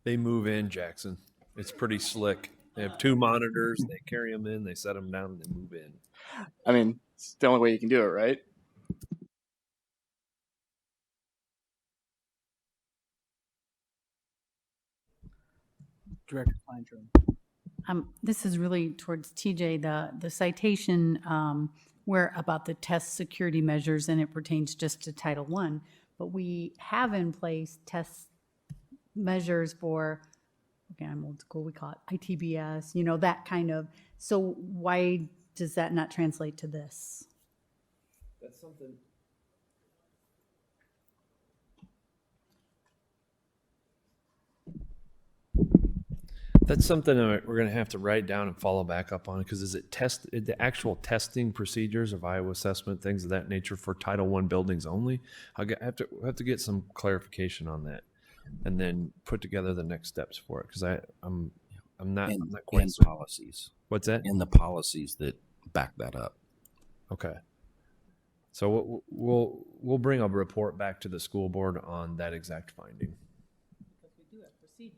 They move in, Jackson. It's pretty slick. They have two monitors. They carry them in. They set them down, and they move in. I mean, it's the only way you can do it, right? Director Kleintrum. This is really towards TJ, the citation where about the test security measures, and it pertains just to Title I, but we have in place test measures for, okay, I'm old school, we call it ITBS, that kind of, so why does that not translate to this? That's something. That's something that we're going to have to write down and follow back up on, because is it the actual testing procedures of Iowa assessment, things of that nature for Title I buildings only? We'll have to get some clarification on that, and then put together the next steps for it, because I'm not quite and certain. Policies. What's that? And the policies that back that up. Okay. So we'll bring a report back to the school board on that exact finding.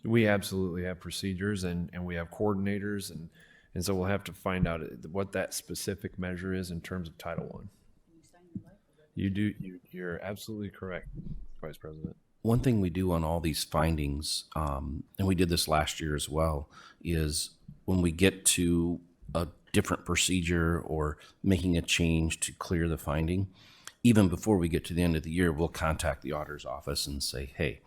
We absolutely have procedures, and we have coordinators, and so we'll have to find out what that specific measure is in terms of Title I. You're absolutely correct, Vice President. One thing we do on all these findings, and we did this last year as well, is when we get to a different procedure or making a change to clear the finding, even before we get to the end of the year, we'll contact the auditor's office and say, hey,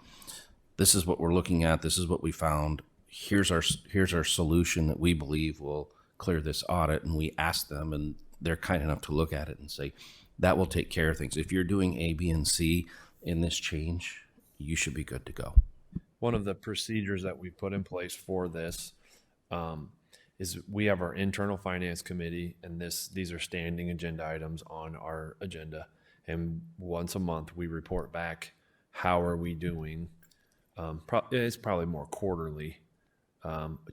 this is what we're looking at. This is what we found. Here's our solution that we believe will clear this audit. And we ask them, and they're kind enough to look at it and say, that will take care of things. If you're doing A, B, and C in this change, you should be good to go. One of the procedures that we put in place for this is we have our internal finance committee, and these are standing agenda items on our agenda. And once a month, we report back, how are we doing? It's probably more quarterly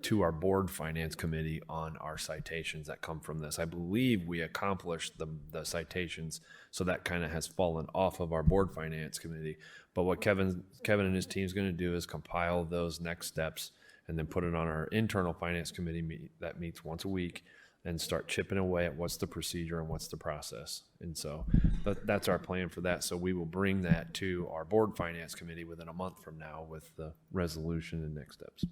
to our board finance committee on our citations that come from this. I believe we accomplished the citations, so that kind of has fallen off of our board finance committee. But what Kevin and his team is going to do is compile those next steps and then put it on our internal finance committee that meets once a week and start chipping away at what's the procedure and what's the process. And so that's our plan for that. So we will bring that to our board finance committee within a month from now with the resolution and next steps.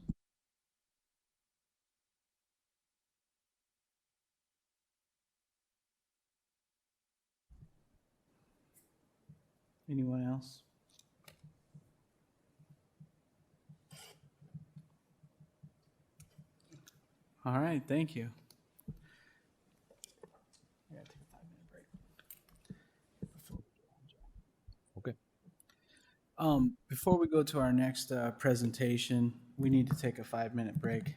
Anyone else? All right, thank you. I gotta take a 5-minute break. Okay. Before we go to our next presentation, we need to take a 5-minute break.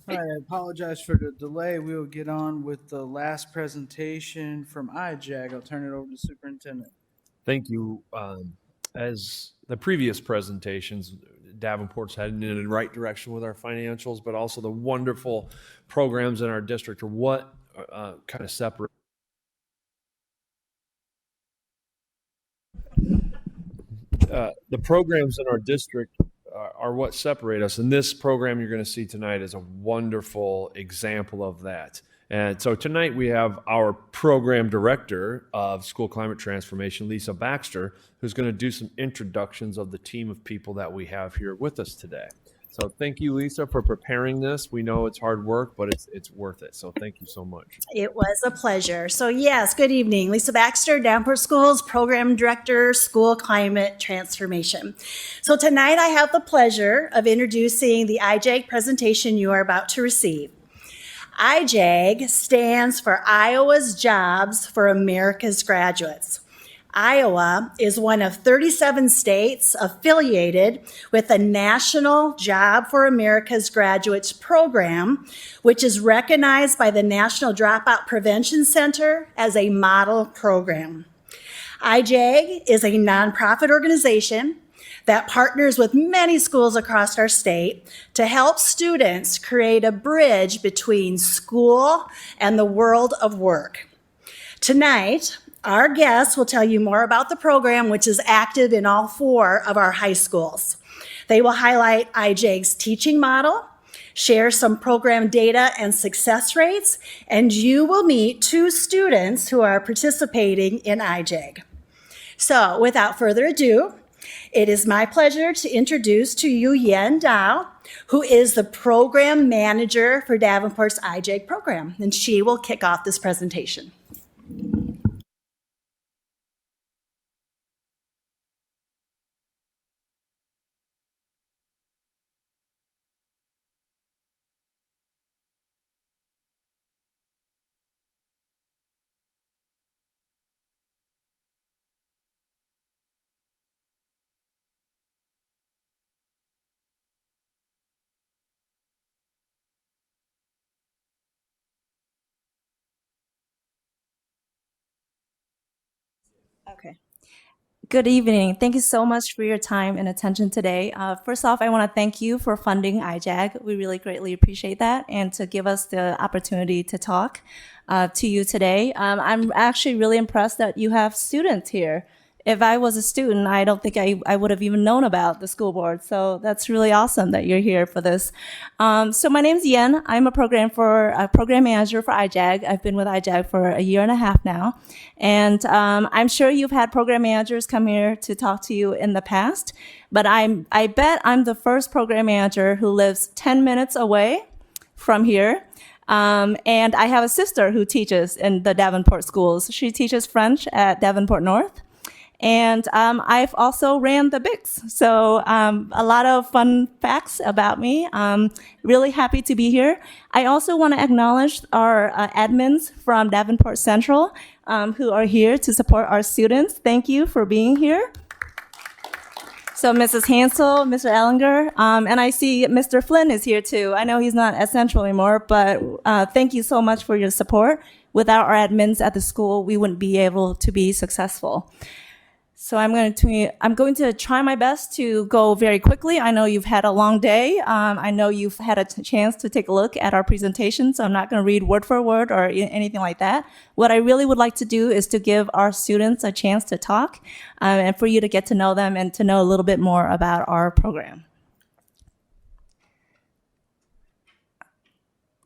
All right, I apologize for the delay. We will get on with the last presentation from IJAG. I'll turn it over to Superintendent. Thank you. As the previous presentations, Davenport's heading in the right direction with our financials, but also the wonderful programs in our district are what kind of separate. The programs in our district are what separate us. And this program you're going to see tonight is a wonderful example of that. And so tonight we have our program director of school climate transformation, Lisa Baxter, who's going to do some introductions of the team of people that we have here with us today. So thank you, Lisa, for preparing this. We know it's hard work, but it's worth it. So thank you so much. It was a pleasure. So yes, good evening. Lisa Baxter, Davenport Schools Program Director, School Climate Transformation. So tonight I have the pleasure of introducing the IJAG presentation you are about to receive. IJAG stands for Iowa's Jobs for America's Graduates. Iowa is one of 37 states affiliated with the National Job for America's Graduates program, which is recognized by the National Dropout Prevention Center as a model program. IJAG is a nonprofit organization that partners with many schools across our state to help students create a bridge between school and the world of work. Tonight, our guests will tell you more about the program, which is active in all 4 of our high schools. They will highlight IJAG's teaching model, share some program data and success rates, and you will meet 2 students who are participating in IJAG. So without further ado, it is my pleasure to introduce to you Yen Dao, who is the program manager for Davenport's IJAG program, and she will kick off this presentation. Okay. Good evening. Thank you so much for your time and attention today. First off, I want to thank you for funding IJAG. We really greatly appreciate that, and to give us the opportunity to talk to you today. I'm actually really impressed that you have students here. If I was a student, I don't think I would have even known about the school board. So that's really awesome that you're here for this. So my name's Yen. I'm a program manager for IJAG. I've been with IJAG for 1.5 years now. And I'm sure you've had program managers come here to talk to you in the past, but I bet I'm the first program manager who lives 10 minutes away from here. And I have a sister who teaches in the Davenport schools. She teaches French at Davenport North. And I've also ran the BICS. So a lot of fun facts about me. Really happy to be here. I also want to acknowledge our admins from Davenport Central who are here to support our students. Thank you for being here. So Mrs. Hansel, Mr. Ellinger, and I see Mr. Flynn is here too. I know he's not at Central anymore, but thank you so much for your support. Without our admins at the school, we wouldn't be able to be successful. So I'm going to try my best to go very quickly. I know you've had a long day. I know you've had a chance to take a look at our presentation, so I'm not going to read word for word or anything like that. What I really would like to do is to give our students a chance to talk and for you to get to know them and to know a little bit more about our program.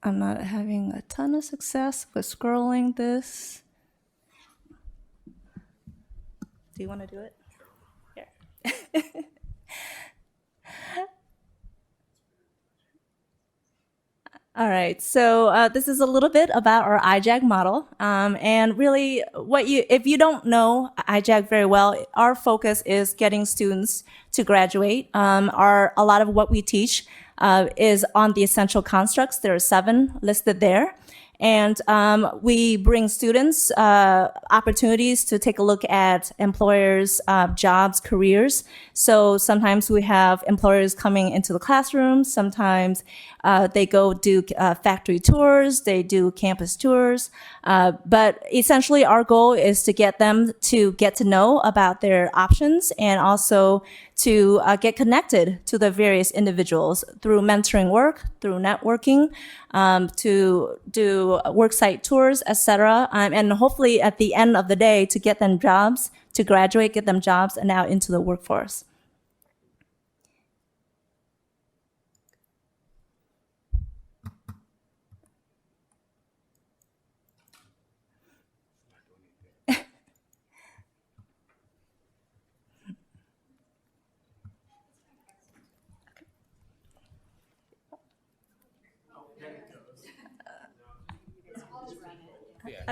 I'm not having a ton of success with scrolling this. Do you want to do it? Here. All right, so this is a little bit about our IJAG model. And really, if you don't know IJAG very well, our focus is getting students to graduate. A lot of what we teach is on the essential constructs. There are 7 listed there. And we bring students opportunities to take a look at employers' jobs, careers. So sometimes we have employers coming into the classroom. Sometimes they go do factory tours. They do campus tours. But essentially, our goal is to get them to get to know about their options and also to get connected to the various individuals through mentoring work, through networking, to do worksite tours, etc. And hopefully at the end of the day to get them jobs, to graduate, get them jobs and out into the workforce.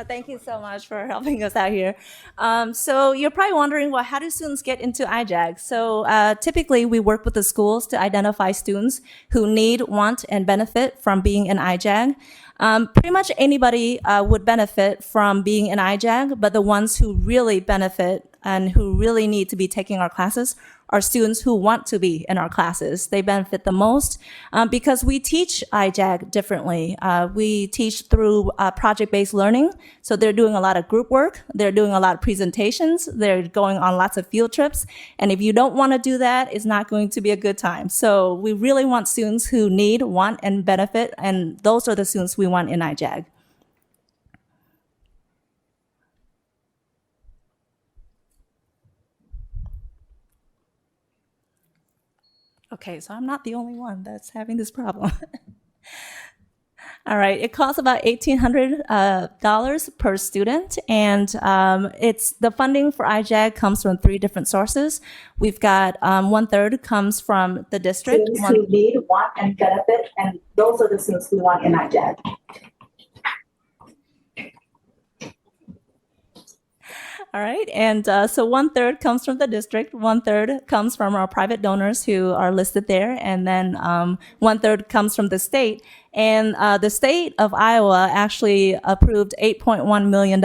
Thank you so much for helping us out here. So you're probably wondering, well, how do students get into IJAG? So typically we work with the schools to identify students who need, want, and benefit from being in IJAG. Pretty much anybody would benefit from being in IJAG, but the ones who really benefit and who really need to be taking our classes are students who want to be in our classes. They benefit the most because we teach IJAG differently. We teach through project-based learning. So they're doing a lot of group work. They're doing a lot of presentations. They're going on lots of field trips. And if you don't want to do that, it's not going to be a good time. So we really want students who need, want, and benefit. And those are the students we want in IJAG. Okay, so I'm not the only one that's having this problem. All right, it costs about $1,800 per student, and it's the funding for IJAG comes from 3 different sources. We've got 1/3 comes from the district. Students who need, want, and benefit, and those are the students we want in IJAG. All right, and so 1/3 comes from the district, 1/3 comes from our private donors who are listed there, and then 1/3 comes from the state. And the state of Iowa actually approved $8.1 million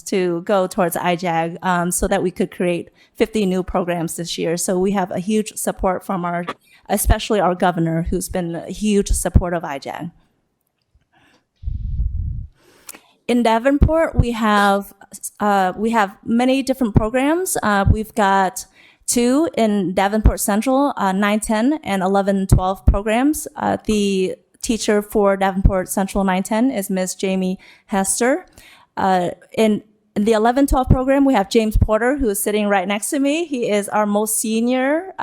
to go towards IJAG so that we could create 50 new programs this year. So we have a huge support from especially our governor, who's been a huge support of IJAG. In Davenport, we have many different programs. We've got 2 in Davenport Central, 9-10 and 11-12 programs. The teacher for Davenport Central 9-10 is Ms. Jamie Hester. In the 11-12 program, we have James Porter, who is sitting right next to me. He is our most senior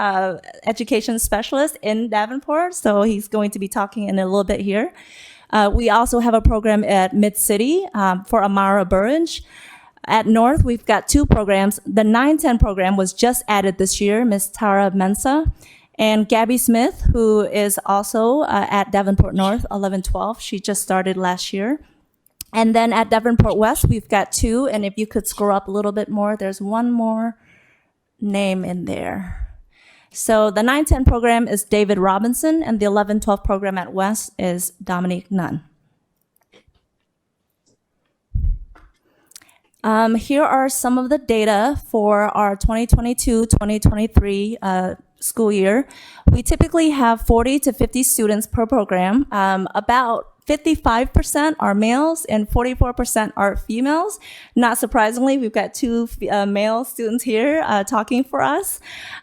education specialist in Davenport, so he's going to be talking in a little bit here. We also have a program at Mid-City for Amara Burridge. At North, we've got 2 programs. The 9-10 program was just added this year, Ms. Tara Mensa. And Gabby Smith, who is also at Davenport North, 11-12. She just started last year. And then at Davenport West, we've got 2. And if you could scroll up a little bit more, there's one more name in there. So the 9-10 program is David Robinson, and the 11-12 program at West is Dominique Nunn. Here are some of the data for our 2022-2023 school year. We typically have 40 to 50 students per program. About 55% are males and 44% are females. Not surprisingly, we've got 2 male students here talking for us.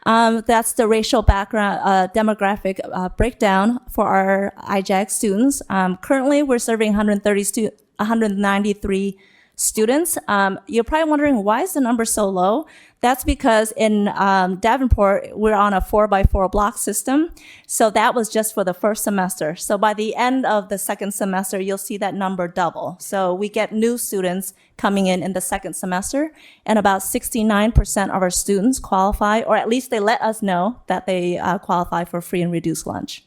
That's the racial background, demographic breakdown for our IJAG students. Currently, we're serving 193 students. You're probably wondering, why is the number so low? That's because in Davenport, we're on a 4x4 block system. So that was just for the first semester. So by the end of the second semester, you'll see that number double. So we get new students coming in the second semester, and about 69% of our students qualify, or at least they let us know that they qualify for free and reduced lunch.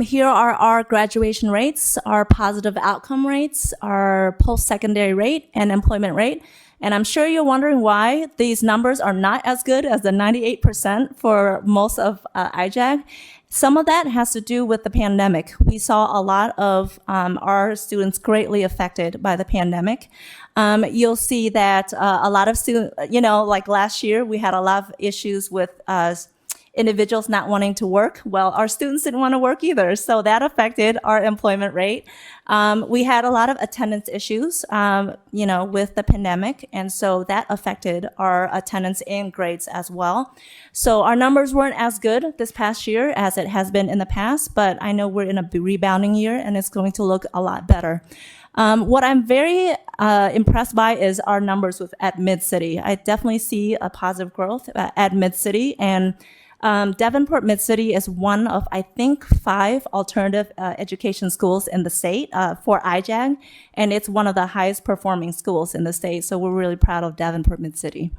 Here are our graduation rates, our positive outcome rates, our post-secondary rate, and employment rate. And I'm sure you're wondering why these numbers are not as good as the 98% for most of IJAG. Some of that has to do with the pandemic. We saw a lot of our students greatly affected by the pandemic. You'll see that a lot of students, like last year, we had a lot of issues with individuals not wanting to work. Well, our students didn't want to work either, so that affected our employment rate. We had a lot of attendance issues, with the pandemic, and so that affected our attendance and grades as well. So our numbers weren't as good this past year as it has been in the past, but I know we're in a rebounding year, and it's going to look a lot better. What I'm very impressed by is our numbers at Mid-City. I definitely see a positive growth at Mid-City, and Davenport Mid-City is one of, I think, 5 alternative education schools in the state for IJAG, and it's one of the highest performing schools in the state, so we're really proud of Davenport Mid-City.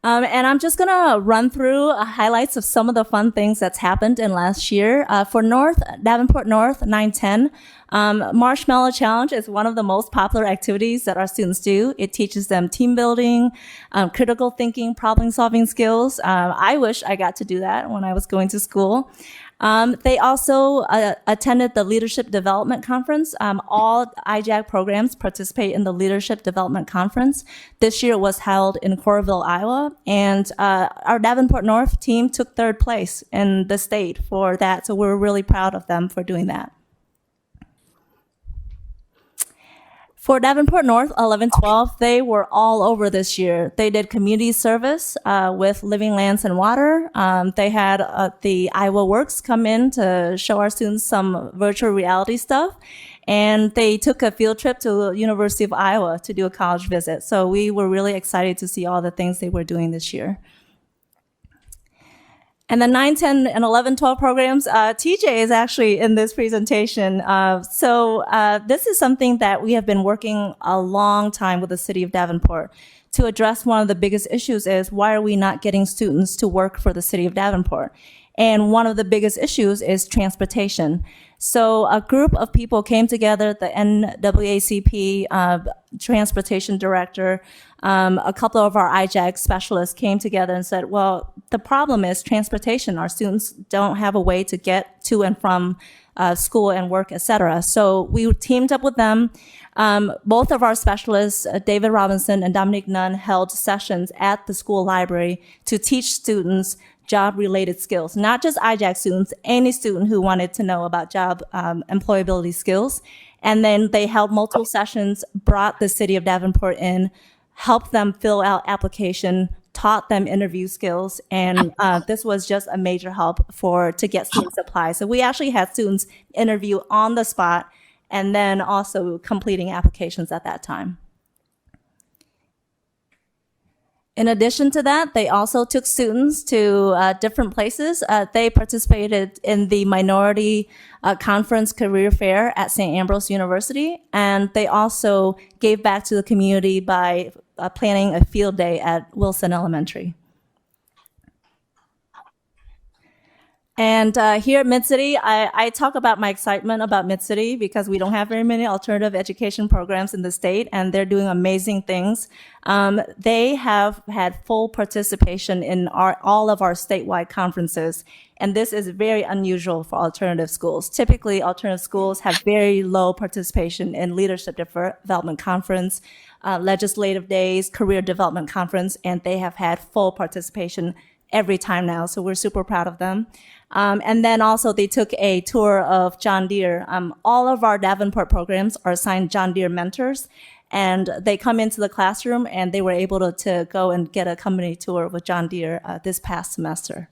And I'm just gonna run through highlights of some of the fun things that's happened in last year. For Davenport North 910, Marshmallow Challenge is one of the most popular activities that our students do. It teaches them team building, critical thinking, problem solving skills. I wish I got to do that when I was going to school. They also attended the Leadership Development Conference. All IJAG programs participate in the Leadership Development Conference. This year it was held in Coralville, Iowa, and our Davenport North team took 3rd place in the state for that, so we're really proud of them for doing that. For Davenport North 11-12, they were all over this year. They did community service with Living Lands and Water. They had the Iowa Works come in to show our students some virtual reality stuff. And they took a field trip to the University of Iowa to do a college visit. So we were really excited to see all the things they were doing this year. And the 9, 10, and 11, 12 programs, TJ is actually in this presentation. So this is something that we have been working a long time with the city of Davenport to address. One of the biggest issues is, why are we not getting students to work for the city of Davenport? And one of the biggest issues is transportation. So a group of people came together, the NAACP transportation director, a couple of our IJAG specialists came together and said, well, the problem is transportation. Our students don't have a way to get to and from school and work, et cetera. So we teamed up with them. Both of our specialists, David Robinson and Dominique Nunn, held sessions at the school library to teach students job-related skills, not just IJAG students, any student who wanted to know about job employability skills. And then they held multiple sessions, brought the city of Davenport in, helped them fill out application, taught them interview skills, and this was just a major help to get students to apply. So we actually had students interview on the spot and then also completing applications at that time. In addition to that, they also took students to different places. They participated in the Minority Conference Career Fair at St. Ambrose University, and they also gave back to the community by planning a field day at Wilson Elementary. And here at Mid-City, I talk about my excitement about Mid-City because we don't have very many alternative education programs in the state, and they're doing amazing things. They have had full participation in all of our statewide conferences, and this is very unusual for alternative schools. Typically, alternative schools have very low participation in Leadership Development Conference, Legislative Days, Career Development Conference, and they have had full participation every time now, so we're super proud of them. And then also they took a tour of John Deere. All of our Davenport programs are assigned John Deere mentors, and they come into the classroom and they were able to go and get a company tour with John Deere this past semester.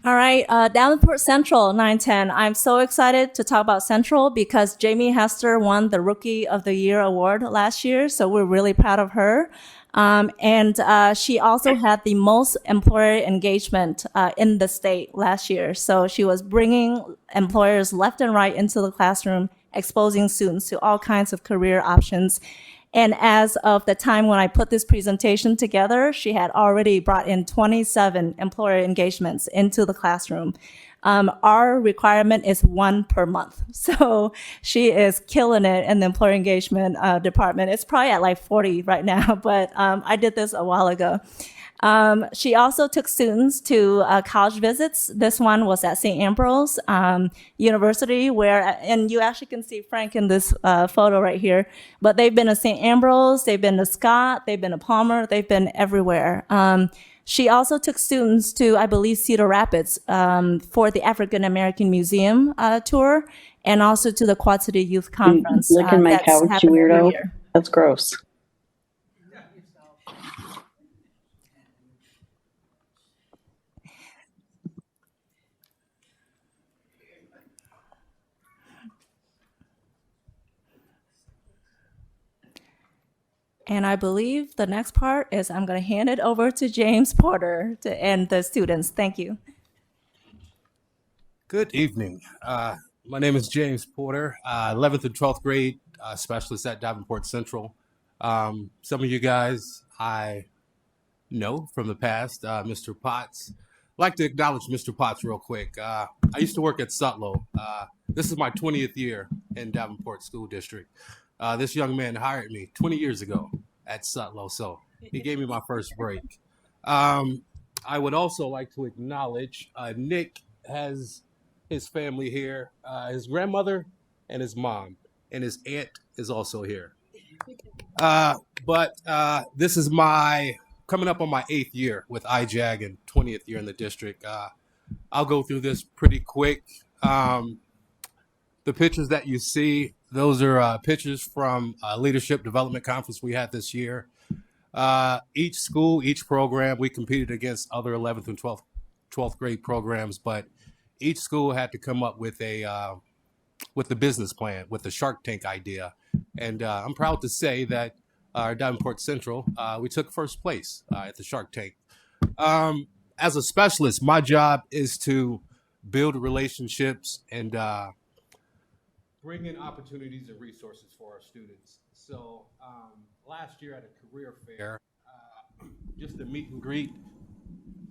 All right, Davenport Central 910. I'm so excited to talk about Central because Jamie Hester won the Rookie of the Year award last year, so we're really proud of her. And she also had the most employer engagement in the state last year. So she was bringing employers left and right into the classroom, exposing students to all kinds of career options. And as of the time when I put this presentation together, she had already brought in 27 employer engagements into the classroom. Our requirement is 1 per month. So she is killing it in the employer engagement department. It's probably at like 40 right now, but I did this a while ago. She also took students to college visits. This one was at St. Ambrose University, and you actually can see Frank in this photo right here, but they've been to St. Ambrose, they've been to Scott, they've been to Palmer, they've been everywhere. She also took students to, I believe, Cedar Rapids for the African American Museum tour, and also to the Quad City Youth Conference. Licking my that's couch, you happened every weirdo. year. That's gross. And I believe the next part is I'm going to hand it over to James Porter to end the students. Thank you. Good evening. My name is James Porter, 11th and 12th grade specialist at Davenport Central. Some of you guys I know from the past, Mr. Potts. I'd like to acknowledge Mr. Potts real quick. I used to work at Sutlow. This is my 20th year in Davenport School District. This young man hired me 20 years ago at Sutlow, so he gave me my first break. I would also like to acknowledge Nick has his family here, his grandmother and his mom, and his aunt is also here. But this is coming up on my 8th year with IJAG and 20th year in the district. I'll go through this pretty quick. The pictures that you see, those are pictures from a leadership development conference we had this year. Each school, each program, we competed against other 11th and 12th grade programs, but each school had to come up with the business plan, with the Shark Tank idea. And I'm proud to say that our Davenport Central, we took first place at the Shark Tank. As a specialist, my job is to build relationships and bring in opportunities and resources for our students. So last year at a career fair, just a meet and greet.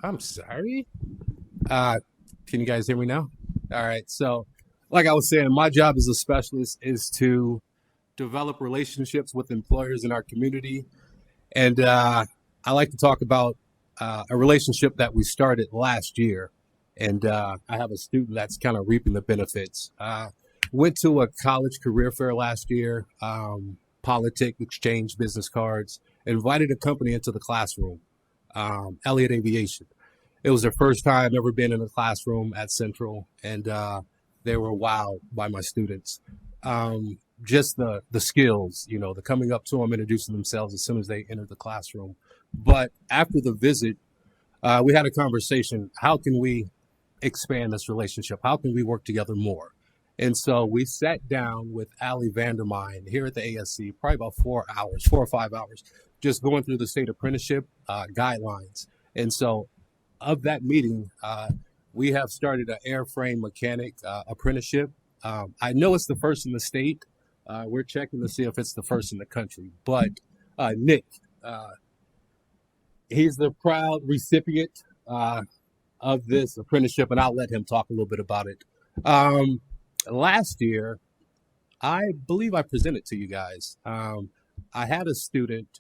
I'm sorry. Can you guys hear me now? All right. So like I was saying, my job as a specialist is to develop relationships with employers in our community. And I like to talk about a relationship that we started last year. And I have a student that's kind of reaping the benefits. Went to a college career fair last year, politics, exchange business cards, invited a company into the classroom, Elliott Aviation. It was their first time ever been in a classroom at Central, and they were wowed by my students. Just the skills, the coming up to them, introducing themselves as soon as they entered the classroom. But after the visit, we had a conversation. How can we expand this relationship? How can we work together more? And so we sat down with Allie Vandermine here at the ASC, probably about 4 or 5 hours, just going through the state apprenticeship guidelines. And so of that meeting, we have started an airframe mechanic apprenticeship. I know it's the first in the state. We're checking to see if it's the first in the country. But Nick, he's the proud recipient of this apprenticeship, and I'll let him talk a little bit about it. Last year, I believe I presented to you guys. I had a student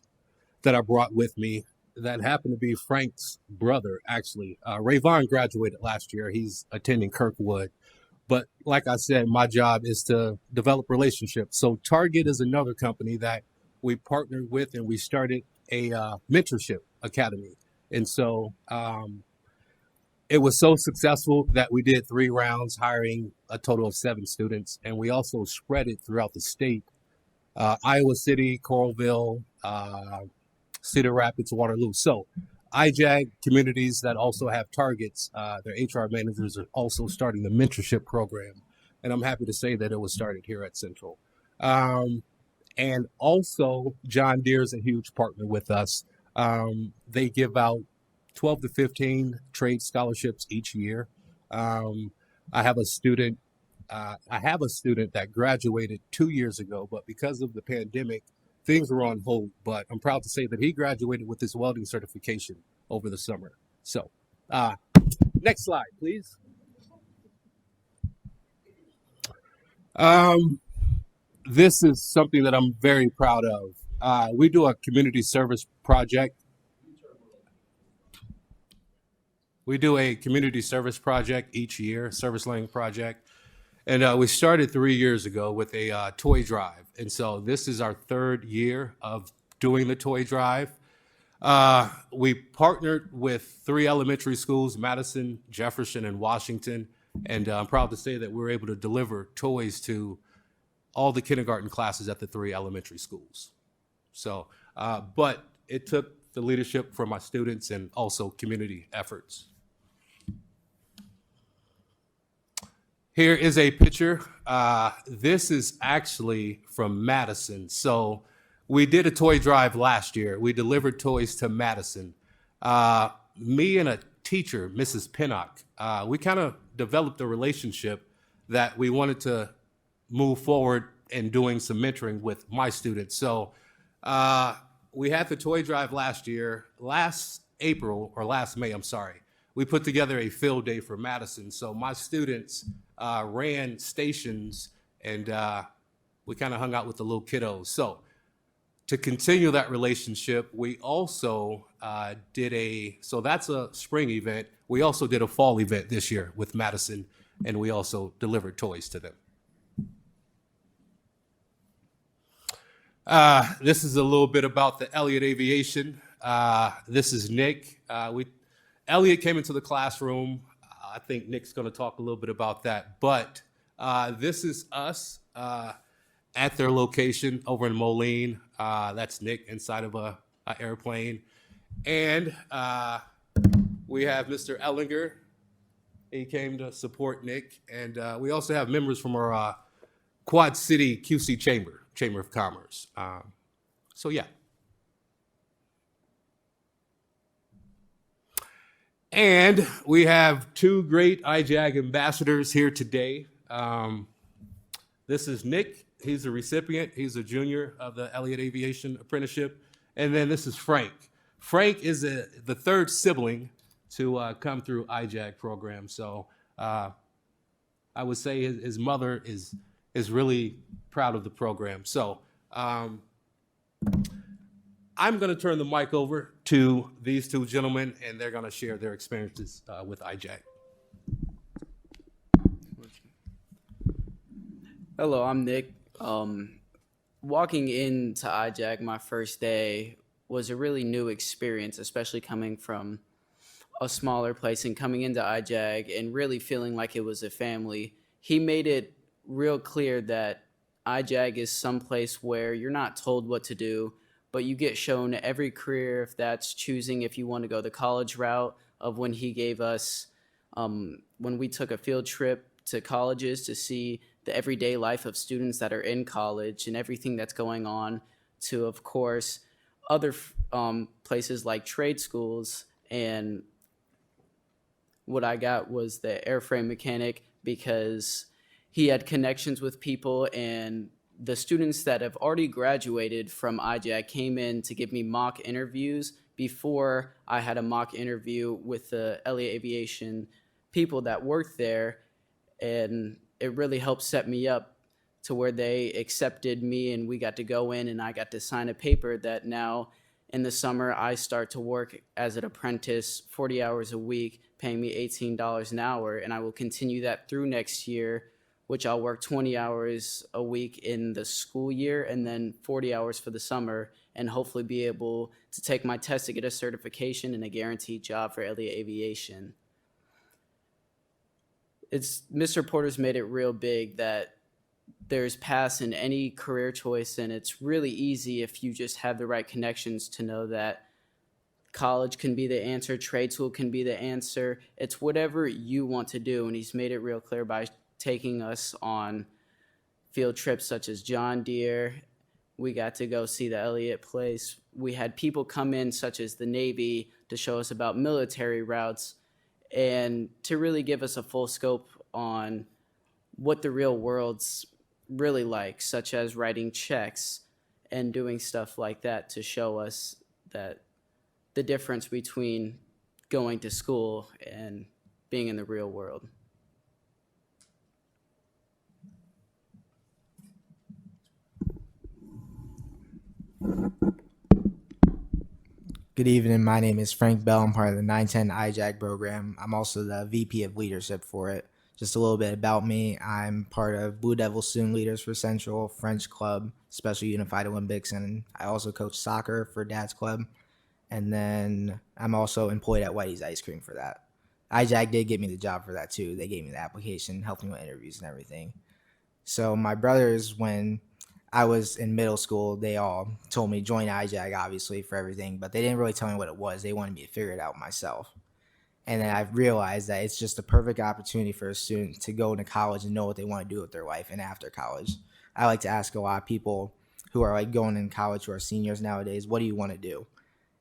that I brought with me that happened to be Frank's brother, actually. Rayvon graduated last year. He's attending Kirkwood. But like I said, my job is to develop relationships. So Target is another company that we partnered with, and we started a mentorship academy. And so it was so successful that we did 3 rounds, hiring a total of 7 students. And we also spread it throughout the state. Iowa City, Coralville, Cedar Rapids, Waterloo. So IJAG communities that also have targets, their HR managers are also starting the mentorship program. And I'm happy to say that it was started here at Central. And also John Deere is a huge partner with us. They give out 12 to 15 trade scholarships each year. I have a student that graduated 2 years ago, but because of the pandemic, things were on hold. But I'm proud to say that he graduated with his welding certification over the summer. So next slide, please. This is something that I'm very proud of. We do a community service project. We do a community service project each year, service lane project. And we started 3 years ago with a toy drive. And so this is our third year of doing the toy drive. We partnered with 3 elementary schools, Madison, Jefferson, and Washington. And I'm proud to say that we were able to deliver toys to all the kindergarten classes at the 3 elementary schools. So, but it took the leadership from my students and also community efforts. Here is a picture. This is actually from Madison. So we did a toy drive last year. We delivered toys to Madison. Me and a teacher, Mrs. Pinnock, we kind of developed a relationship that we wanted to move forward in doing some mentoring with my students. So we had the toy drive last year. Last May, I'm sorry, we put together a field day for Madison. So my students ran stations and we kind of hung out with the little kiddos. So to continue that relationship, we also so that's a spring event. We also did a fall event this year with Madison, and we also delivered toys to them. This is a little bit about the Elliott Aviation. This is Nick. Elliott came into the classroom. I think Nick's going to talk a little bit about that. But this is us at their location over in Moline. That's Nick inside of an airplane. And we have Mr. Ellinger. He came to support Nick. And we also have members from our Quad City QC Chamber of Commerce. So, yeah. And we have 2 great IJAG ambassadors here today. This is Nick. He's a recipient. He's a junior of the Elliott Aviation Apprenticeship. And then this is Frank. Frank is the 3rd sibling to come through IJAG program. So I would say his mother is really proud of the program. So I'm going to turn the mic over to these 2 gentlemen, and they're going to share their experiences with IJAG. Hello, I'm Nick. Walking into IJAG my first day was a really new experience, especially coming from a smaller place and coming into IJAG and really feeling like it was a family. He made it real clear that IJAG is someplace where you're not told what to do, but you get shown every career, if that's choosing if you want to go the college route of when he gave us, when we took a field trip to colleges to see the everyday life of students that are in college and everything that's going on, to, of course, other places like trade schools. And what I got was the airframe mechanic because he had connections with people, and the students that have already graduated from IJAG came in to give me mock interviews before I had a mock interview with the Elliott Aviation people that worked there. And it really helped set me up to where they accepted me, and we got to go in and I got to sign a paper that now in the summer I start to work as an apprentice 40 hours a week, paying me $18 an hour. And I will continue that through next year, which I'll work 20 hours a week in the school year and then 40 hours for the summer, and hopefully be able to take my test to get a certification and a guaranteed job for Elliott Aviation. Mr. Porter's made it real big that there's paths in any career choice, and it's really easy if you just have the right connections to know that college can be the answer, trade school can be the answer. It's whatever you want to do, and he's made it real clear by taking us on field trips such as John Deere. We got to go see the Elliott place. We had people come in such as the Navy to show us about military routes and to really give us a full scope on what the real world's really like, such as writing checks and doing stuff like that to show us that the difference between going to school and being in the real world. Good evening. My name is Frank Bell. I'm part of the 910 IJAG program. I'm also the VP of leadership for it. Just a little bit about me. I'm part of Blue Devil Student Leaders for Central, French Club, Special Unified Olympics, and I also coach soccer for Dad's Club. And then I'm also employed at Whitey's Ice Cream for that. IJAG did get me the job for that too. They gave me the application, helped me with interviews and everything. So my brothers, when I was in middle school, they all told me join IJAG, obviously, for everything, but they didn't really tell me what it was. They wanted me to figure it out myself. And then I realized that it's just the perfect opportunity for a student to go into college and know what they want to do with their life and after college. I like to ask a lot of people who are like going in college, who are seniors nowadays, what do you want to do?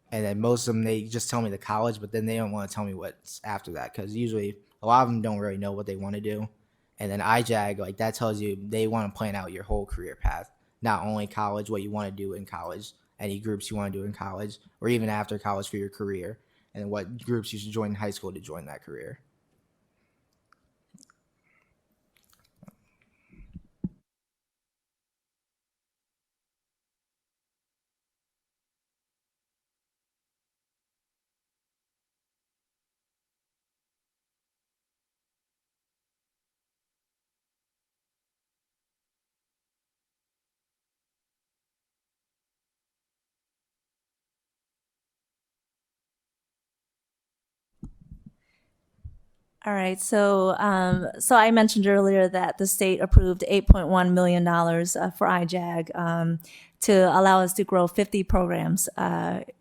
And then most of them, they just tell me the college, but then they don't want to tell me what's after that, because usually a lot of them don't really know what they want to do. And then IJAG, like that tells you they want to plan out your whole career path, not only college, what you want to do in college, any groups you want to do in college, or even after college for your career, and what groups you should join in high school to join that career. All right, so so I mentioned earlier that the state approved $8.1 million for IJAG to allow us to grow 50 programs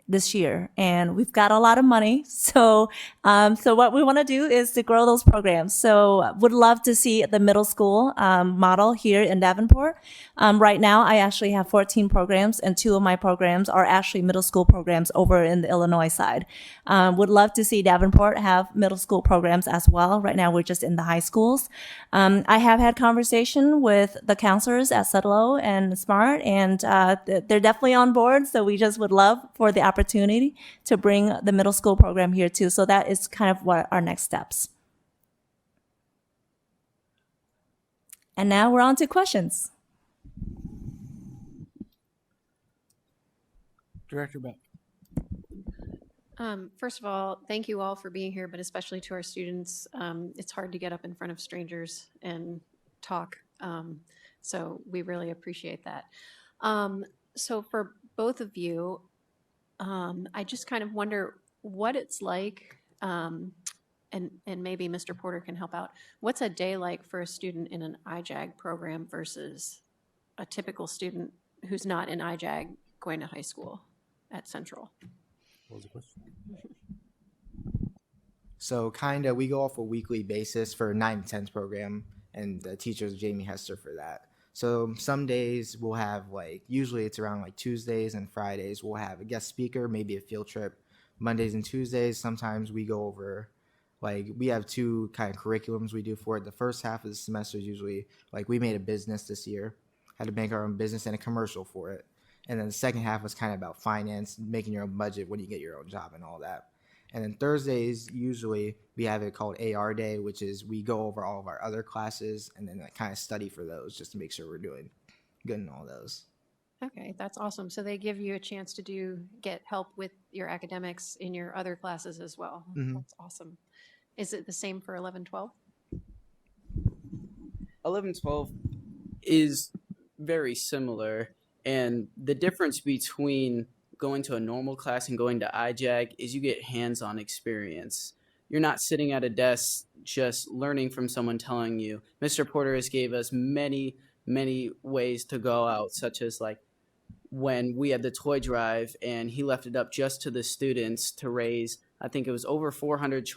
this year, and we've got a lot of money. So so what we want to do is to grow those programs. So would love to see the middle school model here in Davenport. Right now, I actually have 14 programs, and 2 of my programs are actually middle school programs over in the Illinois side. Would love to see Davenport have middle school programs as well. Right now, we're just in the high schools. I have had conversation with the counselors at Sudlow and Smart, and they're definitely on board. So we just would love for the opportunity to bring the middle school program here too. So that is kind of what our next steps. And now we're on to questions. Director Beck. First of all, thank you all for being here, but especially to our students. It's hard to get up in front of strangers and talk, so we really appreciate that. So for both of you, I just kind of wonder what it's like, and maybe Mr. Porter can help out. What's a day like for a student in an IJAG program versus a typical student who's not in IJAG going to high school at Central? What was the question? So kind of, we go off a weekly basis for 9 and 10th program, and the teacher is Jamie Hester for that. So some days we'll have like, usually it's around like Tuesdays and Fridays, we'll have a guest speaker, maybe a field trip. Mondays and Tuesdays, sometimes we go over, like we have 2 kind of curriculums we do for it. The first half of the semester is usually, like we made a business this year, had to make our own business and a commercial for it. And then the second half was kind of about finance, making your own budget when you get your own job and all that. And then Thursdays, usually we have it called AR Day, which is we go over all of our other classes and then like kind of study for those just to make sure we're doing good in all those. Okay, that's awesome. So they give you a chance to get help with your academics in your other classes as well. Mhm. That's awesome. Is it the same for 11, 12? 11, 12 is very similar, and the difference between going to a normal class and going to IJAG is you get hands-on experience. You're not sitting at a desk just learning from someone telling you. Mr. Porter has gave us many ways to go out, such as like when we had the toy drive and he left it up just to the students to raise, I think it was over 400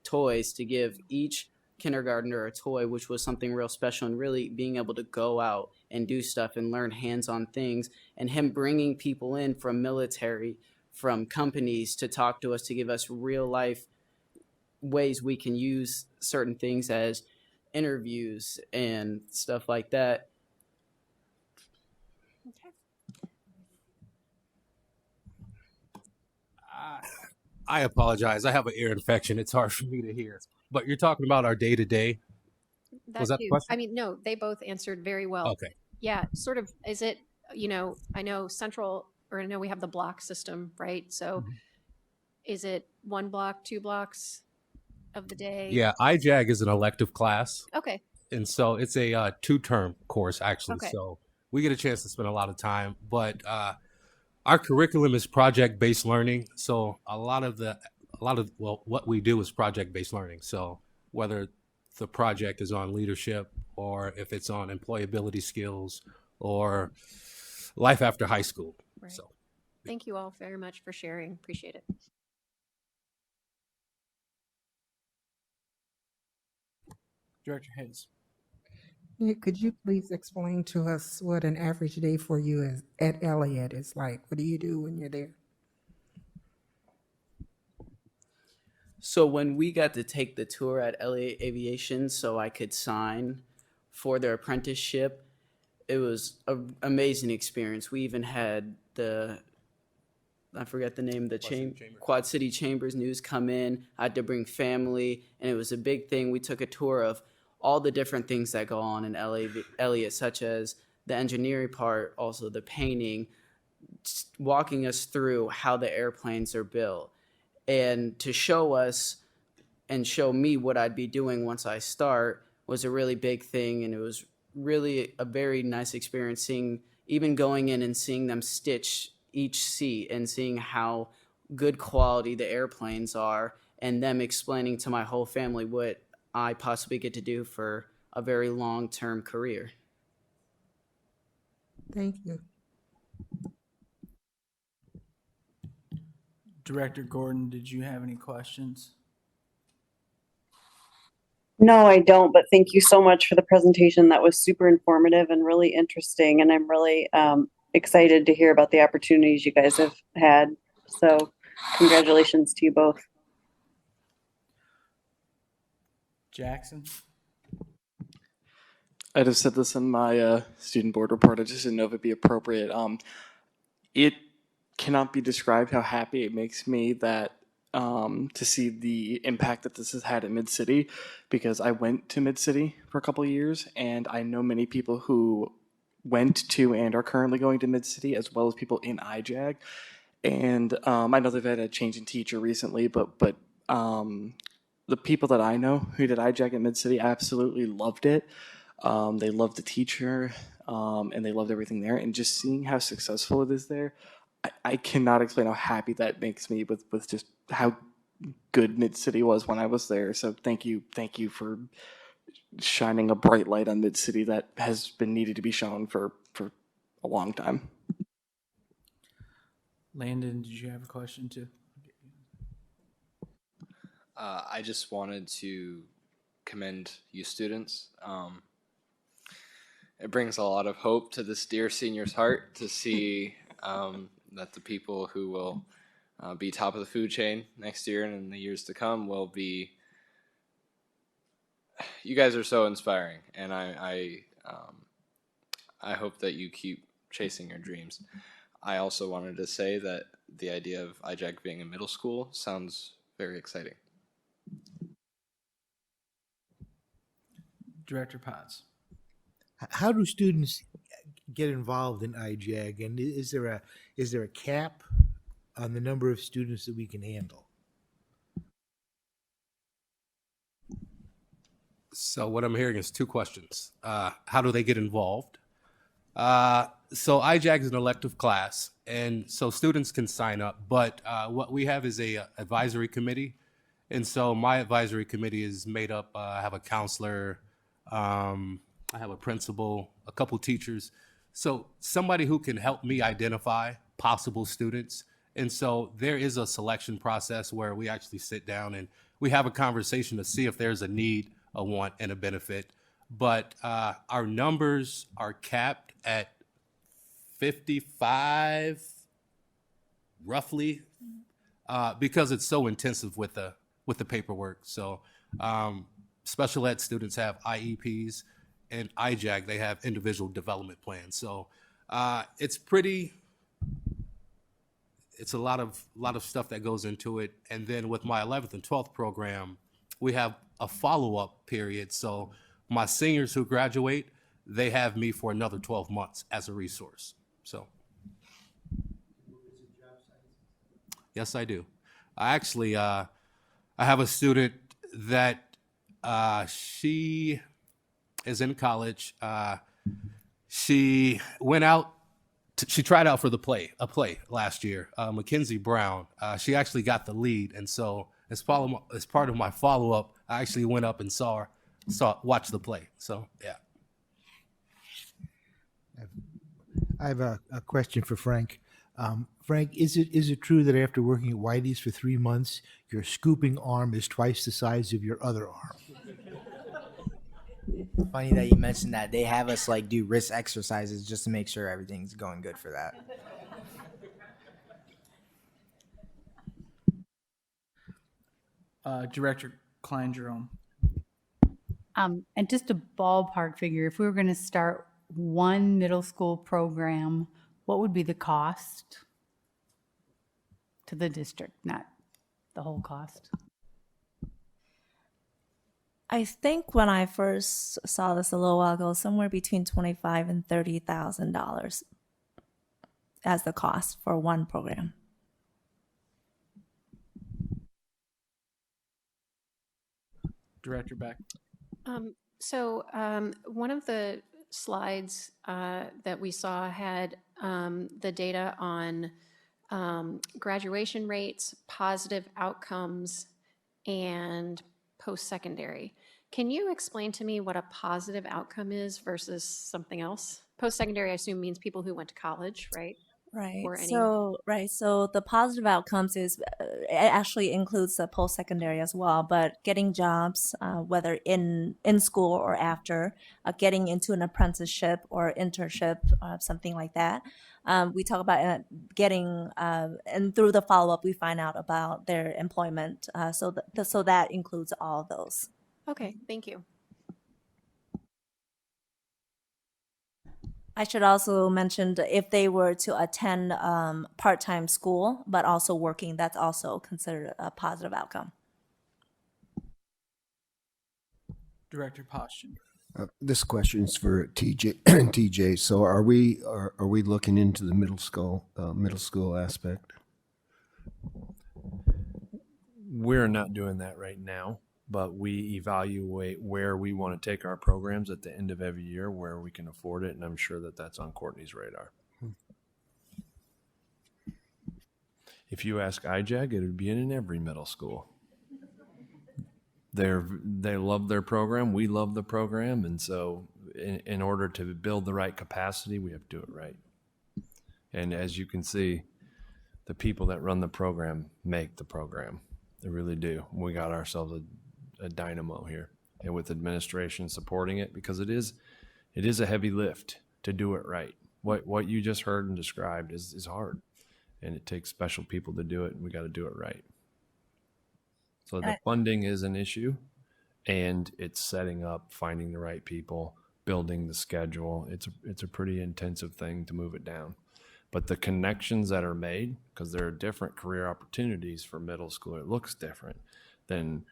toys to give each kindergartner a toy, which was something real special, and really being able to go out and do stuff and learn hands-on things, and him bringing people in from military, from companies to talk to us, to give us real life ways we can use certain things as interviews and stuff like that. I apologize. I have an ear infection. It's hard for me to hear. But you're talking about our day to day. Was that the too. question? I mean, no, they both answered very well. Okay. Yeah, sort of. Is it, I know Central, or I know we have the block system, right? So Is it 1 block, 2 blocks of the day? Yeah, IJAG is an elective class. Okay. And so it's a 2-term course, actually. Okay. So we get a chance to spend a lot of time. But our curriculum is project-based learning. So what we do is project-based learning. So whether the project is on leadership or if it's on employability skills or life after high school. Right. So Thank you all very much for sharing. Appreciate it. Director Hayes. Nick, could you please explain to us what an average day for you is at Elliott is like? What do you do when you're there? So when we got to take the tour at Elliott Aviation so I could sign for their apprenticeship, it was an amazing experience. We even had I forget the name, Quad City Chambers News come in. I had to bring family, and it was a big thing. We took a tour of all the different things that go on in Elliott, such as the engineering part, also the painting, walking us through how the airplanes are built. And to show us and show me what I'd be doing once I start was a really big thing, and it was really a very nice experience even going in and seeing them stitch each seat and seeing how good quality the airplanes are, and them explaining to my whole family what I possibly get to do for a very long-term career. Thank you. Director Gordon, did you have any questions? No, I don't, but thank you so much for the presentation. That was super informative and really interesting, and I'm really excited to hear about the opportunities you guys have had. So congratulations to you both. Jackson? I just said this in my student board report. I just didn't know if it'd be appropriate. It cannot be described how happy it makes me that to see the impact that this has had at Mid-City, because I went to Mid-City for a couple of years, and I know many people who went to and are currently going to Mid-City, as well as people in IJAG. And I know they've had a change in teacher recently, but the people that I know who did IJAG at Mid-City absolutely loved it. They loved the teacher, and they loved everything there. And just seeing how successful it is there, I cannot explain how happy that makes me with just how good Mid-City was when I was there. So thank you for shining a bright light on Mid-City that has been needed to be shown for a long time. Landon, did you have a question too? I just wanted to commend you students. It brings a lot of hope to this dear senior's heart to see that the people who will be top of the food chain next year and in the years to come will be. You guys are so inspiring, and I hope that you keep chasing your dreams. I also wanted to say that the idea of IJAG being a middle school sounds very exciting. Director Potts. How do students get involved in IJAG, and is there a cap on the number of students that we can handle? So what I'm hearing is 2 questions. How do they get involved? So IJAG is an elective class, and so students can sign up, but what we have is a advisory committee. And so my advisory committee is made up, I have a counselor, I have a principal, a couple teachers. So somebody who can help me identify possible students. And so there is a selection process where we actually sit down and we have a conversation to see if there's a need, a want, and a benefit. But our numbers are capped at 55, roughly, because it's so intensive with the paperwork. So special ed students have IEPs, and IJAG, they have individual development plans. So it's a lot of stuff that goes into it. And then with my 11th and 12th program, we have a follow-up period. So my seniors who graduate, they have me for another 12 months as a resource. So yes, I do. I have a student that she is in college. She went out. She tried out for a play last year. Mackenzie Brown. She actually got the lead, and so as part of my follow up, I actually went up and watched the play. So yeah. I have a question for Frank. Frank, is it true that after working at Whitey's for 3 months, your scooping arm is twice the size of your other arm? Funny that you mentioned that. They have us like do wrist exercises just to make sure everything's going good for that. Director Klein Jerome. And just a ballpark figure, if we were going to start one middle school program, what would be the cost to the district, not the whole cost? I think when I first saw this a little while ago, somewhere between $25,000 and $30,000 as the cost for one program. Director Beck. One of the slides that we saw had the data on graduation rates, positive outcomes, and post-secondary. Can you explain to me what a positive outcome is versus something else? Post-secondary, I assume, means people who went to college, right? Right. Or any- So the positive outcomes is it actually includes the post-secondary as well, but getting jobs, whether in school or after, getting into an apprenticeship or internship, something like that. We talk about getting, and through the follow-up, we find out about their employment. So that includes all of those. Okay, thank you. I should also mention that if they were to attend part-time school, but also working, that's also considered a positive outcome. Director Poston. This question is for TJ. TJ, so are we looking into the middle school aspect? We're not doing that right now, but we evaluate where we want to take our programs at the end of every year, where we can afford it, and I'm sure that that's on Courtney's radar. If you ask IJAG, it would be in every middle school. They love their program, we love the program, and so in order to build the right capacity, we have to do it right. And as you can see, the people that run the program make the program. They really do. We got ourselves a dynamo here, and with administration supporting it, because it is a heavy lift to do it right. What you just heard and described is hard, and it takes special people to do it, and we got to do it right. So the funding is an issue, and it's setting up, finding the right people, building the schedule. It's a pretty intensive thing to move it down. But the connections that are made, because there are different career opportunities for middle school, it looks different than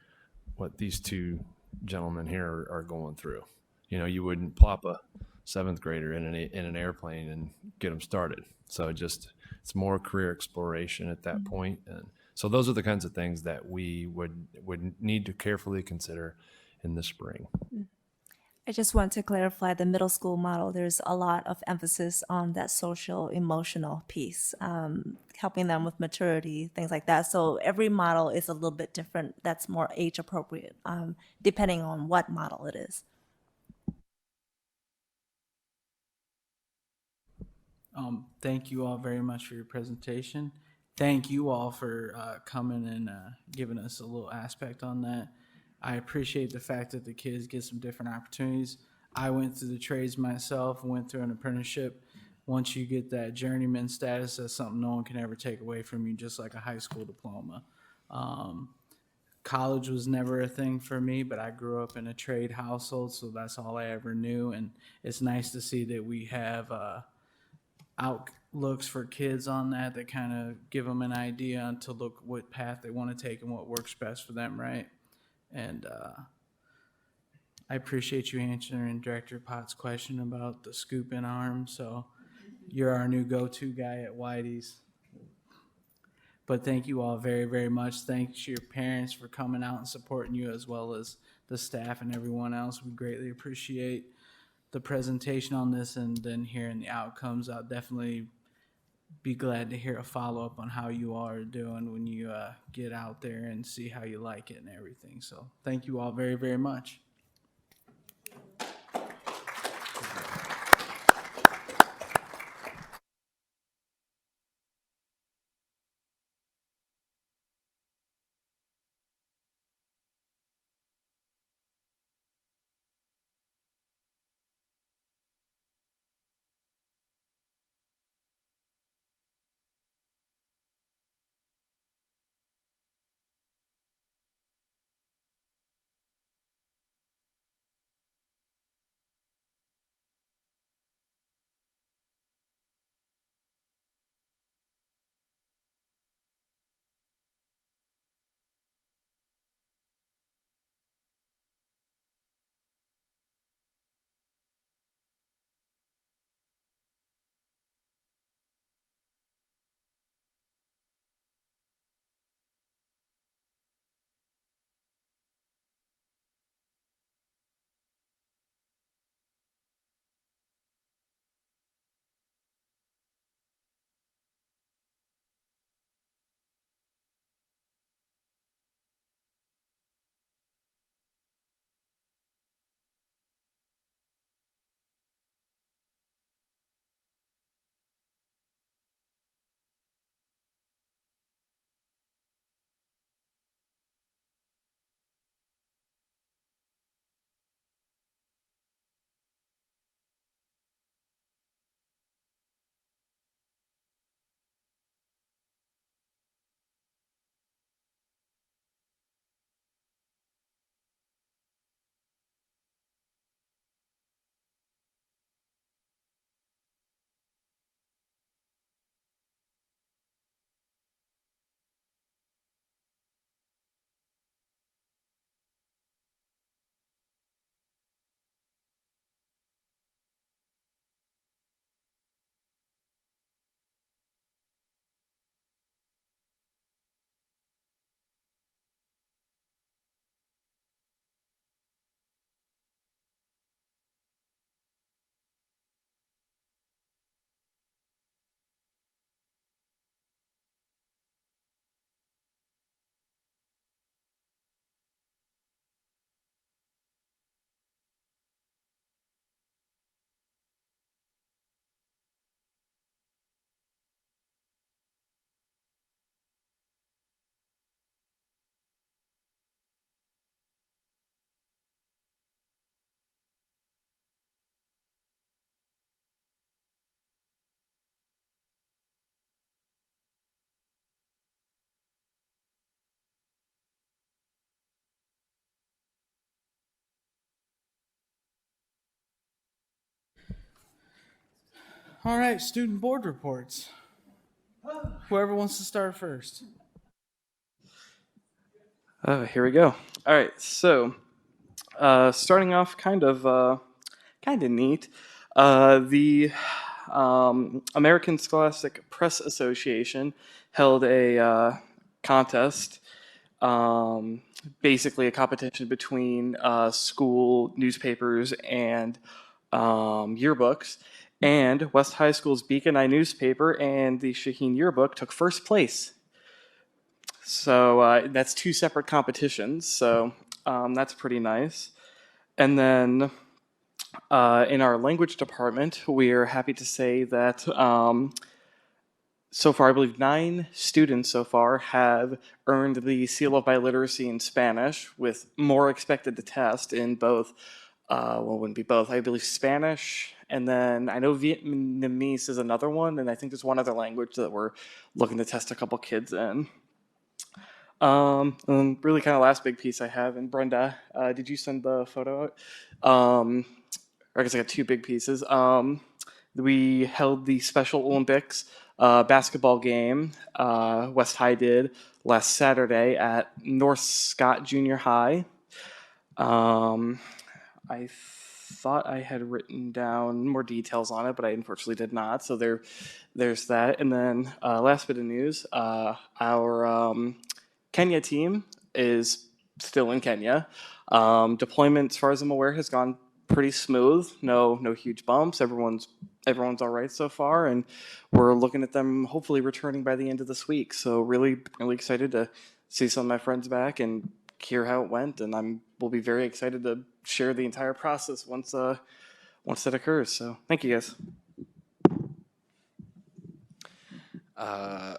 what these two gentlemen here are going through. You know, you wouldn't plop a 7th grader in an airplane and get them started. So it's more career exploration at that point. And so those are the kinds of things that we would need to carefully consider in the spring. I just want to clarify the middle school model. There's a lot of emphasis on that social emotional piece, helping them with maturity, things like that. So every model is a little bit different. That's more age appropriate, depending on what model it is. Thank you all very much for your presentation. Thank you all for coming and giving us a little aspect on that. I appreciate the fact that the kids get some different opportunities. I went through the trades myself, went through an apprenticeship. Once you get that journeyman status, that's something no one can ever take away from you, just like a high school diploma. College was never a thing for me, but I grew up in a trade household, so that's all I ever knew. And it's nice to see that we have outlooks for kids on that kind of give them an idea to look what path they want to take and what works best for them, right? And I appreciate you answering Director Potts' question about the scoop-in arm. So you're our new go-to guy at Whitey's. But thank you all very, very much. Thanks to your parents for coming out and supporting you, as well as the staff and everyone else. We greatly appreciate the presentation on this and then hearing the outcomes. I'll definitely be glad to hear a follow-up on how you all are doing when you get out there and see how you like it and everything. So thank you all very, very much. All right, student board reports. Whoever wants to start first. Here we go. All right, so starting off kind of neat. The American Scholastic Press Association held a contest, basically a competition between school newspapers and yearbooks. And West High School's Beacon Eye newspaper and the Shaheen yearbook took first place. So that's two separate competitions. So that's pretty nice. And then in our language department, we're happy to say that so far, I believe 9 students so far have earned the seal of biliteracy in Spanish, with more expected to test in both, well, it wouldn't be both, I believe Spanish, and then I know Vietnamese is another one, and I think there's one other language that we're looking to test a couple kids in. And really kind of last big piece I have, and Brenda, did you send the photo out? Or I guess I got 2 big pieces. We held the Special Olympics basketball game, West High did, last Saturday at North Scott Junior High. I thought I had written down more details on it, but I unfortunately did not. So there's that. And then last bit of news, our Kenya team is still in Kenya. Deployment, as far as I'm aware, has gone pretty smooth. No huge bumps. Everyone's all right so far, and we're looking at them hopefully returning by the end of this week. So really excited to see some of my friends back and hear how it went, and we'll be very excited to share the entire process once that occurs. So thank you guys.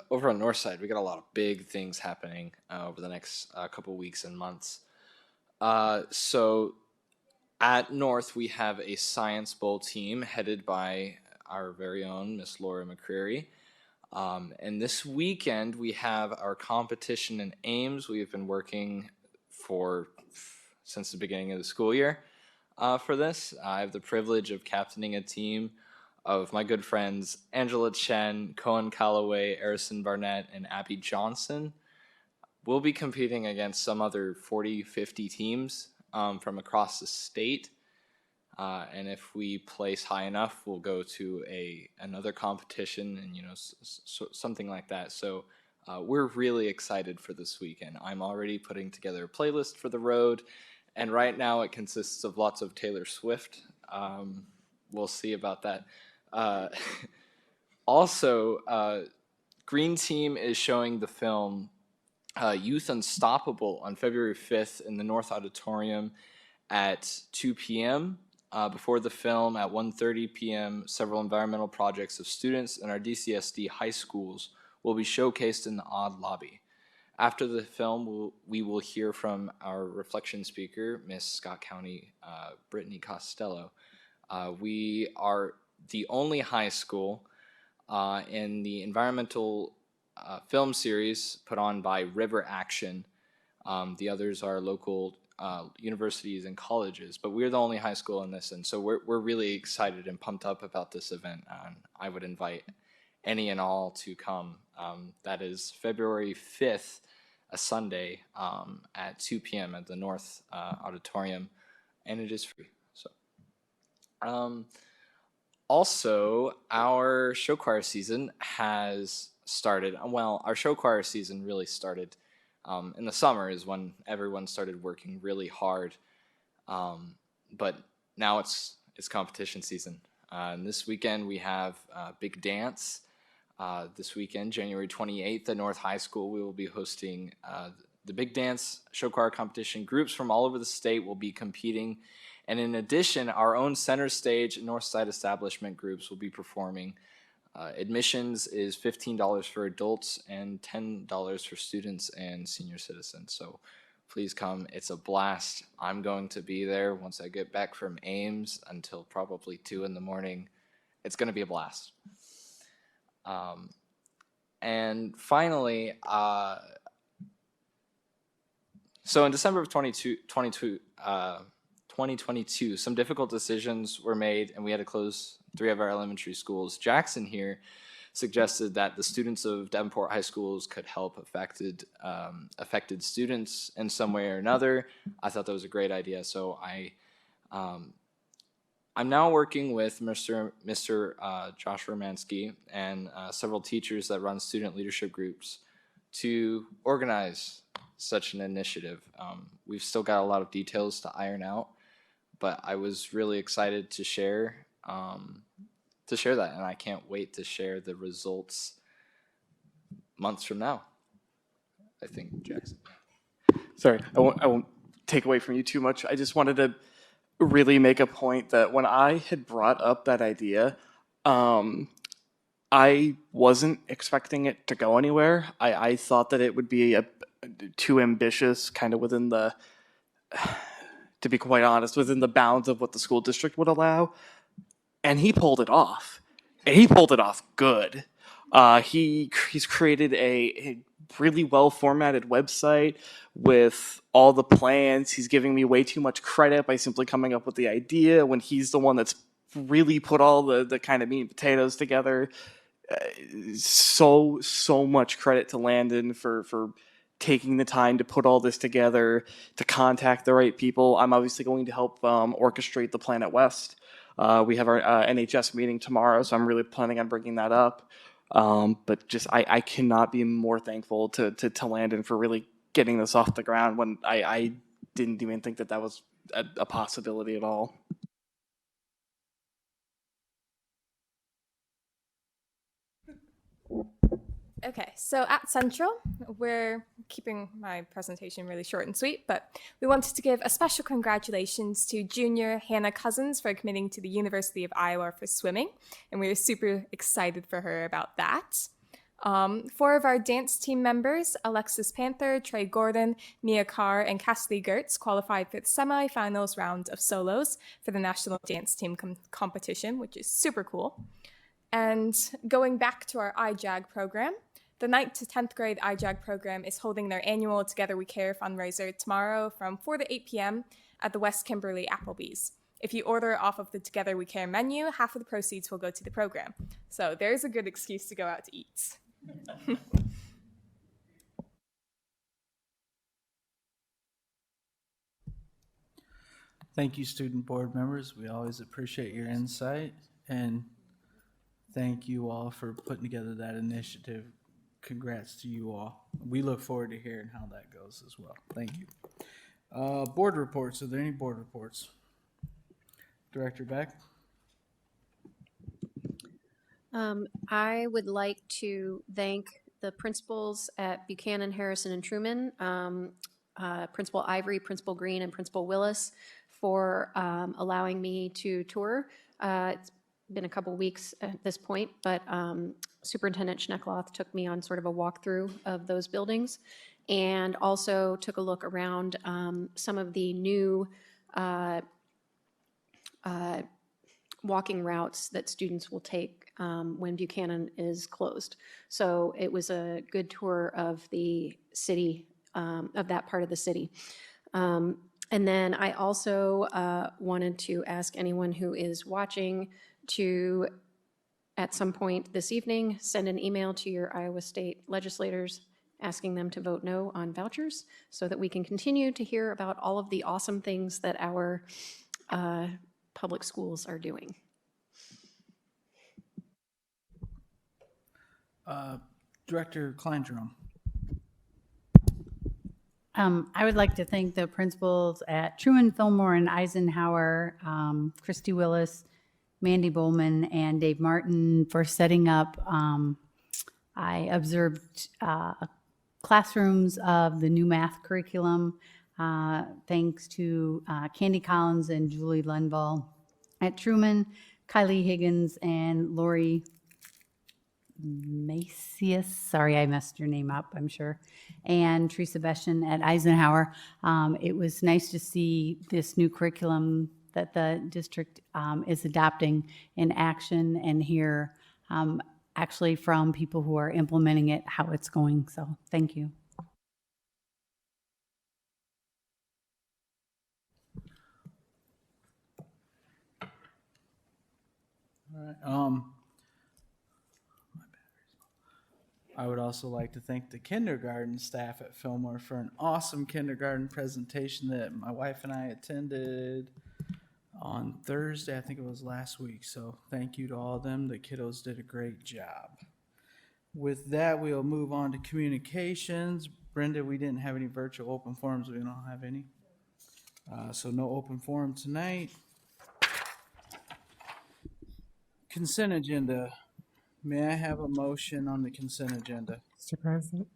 Over on North Side, we got a lot of big things happening over the next couple weeks and months. So at North, we have a Science Bowl team headed by our very own Miss Laura McCreary. And this weekend, we have our competition in Ames. We've been working since the beginning of the school year for this. I have the privilege of captaining a team of my good friends Angela Chen, Cohen Calloway, Arison Barnett, and Abby Johnson. We'll be competing against some other 40, 50 teams from across the state. And if we place high enough, we'll go to another competition and, something like that. So we're really excited for this weekend. I'm already putting together a playlist for the road. And right now it consists of lots of Taylor Swift. We'll see about that. Also, Green Team is showing the film Youth Unstoppable on February 5th in the North Auditorium at 2 p.m. Before the film at 1:30 p.m., several environmental projects of students in our DCSD high schools will be showcased in the Odd Lobby. After the film, we will hear from our reflection speaker, Miss Scott County Brittany Costello. We are the only high school in the environmental film series put on by River Action. The others are local universities and colleges, but we're the only high school in this, and so we're really excited and pumped up about this event. I would invite any and all to come. That is February 5th, a Sunday, at 2 p.m. at the North Auditorium, and it is free. So, also, our show choir season has started. Well, our show choir season really started in the summer is when everyone started working really hard. But now it's competition season. And this weekend we have Big Dance. This weekend, January 28th at North High School, we will be hosting the Big Dance show choir competition. Groups from all over the state will be competing. And in addition, our own Center Stage Northside Establishment groups will be performing. Admissions is $15 for adults and $10 for students and senior citizens. So please come. It's a blast. I'm going to be there once I get back from Ames until probably 2 in the morning. It's going to be a blast. And finally, so in December of 2022, some difficult decisions were made, and we had to close 3 of our elementary schools. Jackson here suggested that the students of Davenport High Schools could help affected students in some way or another. I thought that was a great idea, so I'm now working with Mr. Josh Romansky and several teachers that run student leadership groups to organize such an initiative. We've still got a lot of details to iron out, but I was really excited to share that, and I can't wait to share the results months from now. I think, Jackson. Sorry, I won't take away from you too much. I just wanted to really make a point that when I had brought up that idea, I wasn't expecting it to go anywhere. I thought that it would be too ambitious, kind of within the, to be quite honest, within the bounds of what the school district would allow. And he pulled it off. And he pulled it off good. He's created a really well-formatted website with all the plans. He's giving me way too much credit by simply coming up with the idea when he's the one that's really put all the kind of meat and potatoes together. So much credit to Landon for taking the time to put all this together, to contact the right people. I'm obviously going to help orchestrate the Planet West. We have our NHS meeting tomorrow, so I'm really planning on bringing that up. But just I cannot be more thankful to Landon for really getting this off the ground when I didn't even think that was a possibility at all. Okay, so at Central, we're keeping my presentation really short and sweet, but we wanted to give a special congratulations to junior Hannah Cousins for committing to the University of Iowa for swimming, and we were super excited for her about that. 4 of our dance team members, Alexis Panther, Trey Gordon, Mia Carr, and Cassidy Gertz, qualified for the semifinals round of solos for the National Dance Team competition, which is super cool. And going back to our IJAG program, the 9th to 10th grade IJAG program is holding their annual Together We Care fundraiser tomorrow from 4 to 8 p.m. at the West Kimberly Applebee's. If you order off of the Together We Care menu, half of the proceeds will go to the program. So there's a good excuse to go out to eat. Thank you, student board members. We always appreciate your insight, and thank you all for putting together that initiative. Congrats to you all. We look forward to hearing how that goes as well. Thank you. Board reports. Are there any board reports? Director Beck? I would like to thank the principals at Buchanan, Harrison, and Truman, Principal Ivory, Principal Green, and Principal Willis for allowing me to tour. It's been a couple weeks at this point, but Superintendent Schneckloth took me on sort of a walkthrough of those buildings and also took a look around some of the new walking routes that students will take when Buchanan is closed. So it was a good tour of the city, of that part of the city. And then I also wanted to ask anyone who is watching to, at some point this evening, send an email to your Iowa State legislators asking them to vote no on vouchers so that we can continue to hear about all of the awesome things that our public schools are doing. Director Klein-Jerome. I would like to thank the principals at Truman, Fillmore, and Eisenhower, Christy Willis, Mandy Bowman, and Dave Martin for setting up. I observed classrooms of the new math curriculum, thanks to Candy Collins and Julie Lundvall at Truman, Kylie Higgins, and Lori Macias, sorry I messed your name up, I'm sure, and Teresa Beshan at Eisenhower. It was nice to see this new curriculum that the district is adopting in action and hear actually from people who are implementing it how it's going. So thank you. All right. I would also like to thank the kindergarten staff at Fillmore for an awesome kindergarten presentation that my wife and I attended on Thursday. I think it was last week. So thank you to all of them. The kiddos did a great job. With that, we'll move on to communications. Brenda, we didn't have any virtual open forums. We don't have any. So no open forum tonight. Consent agenda. May I have a motion on the consent agenda? Mr. President,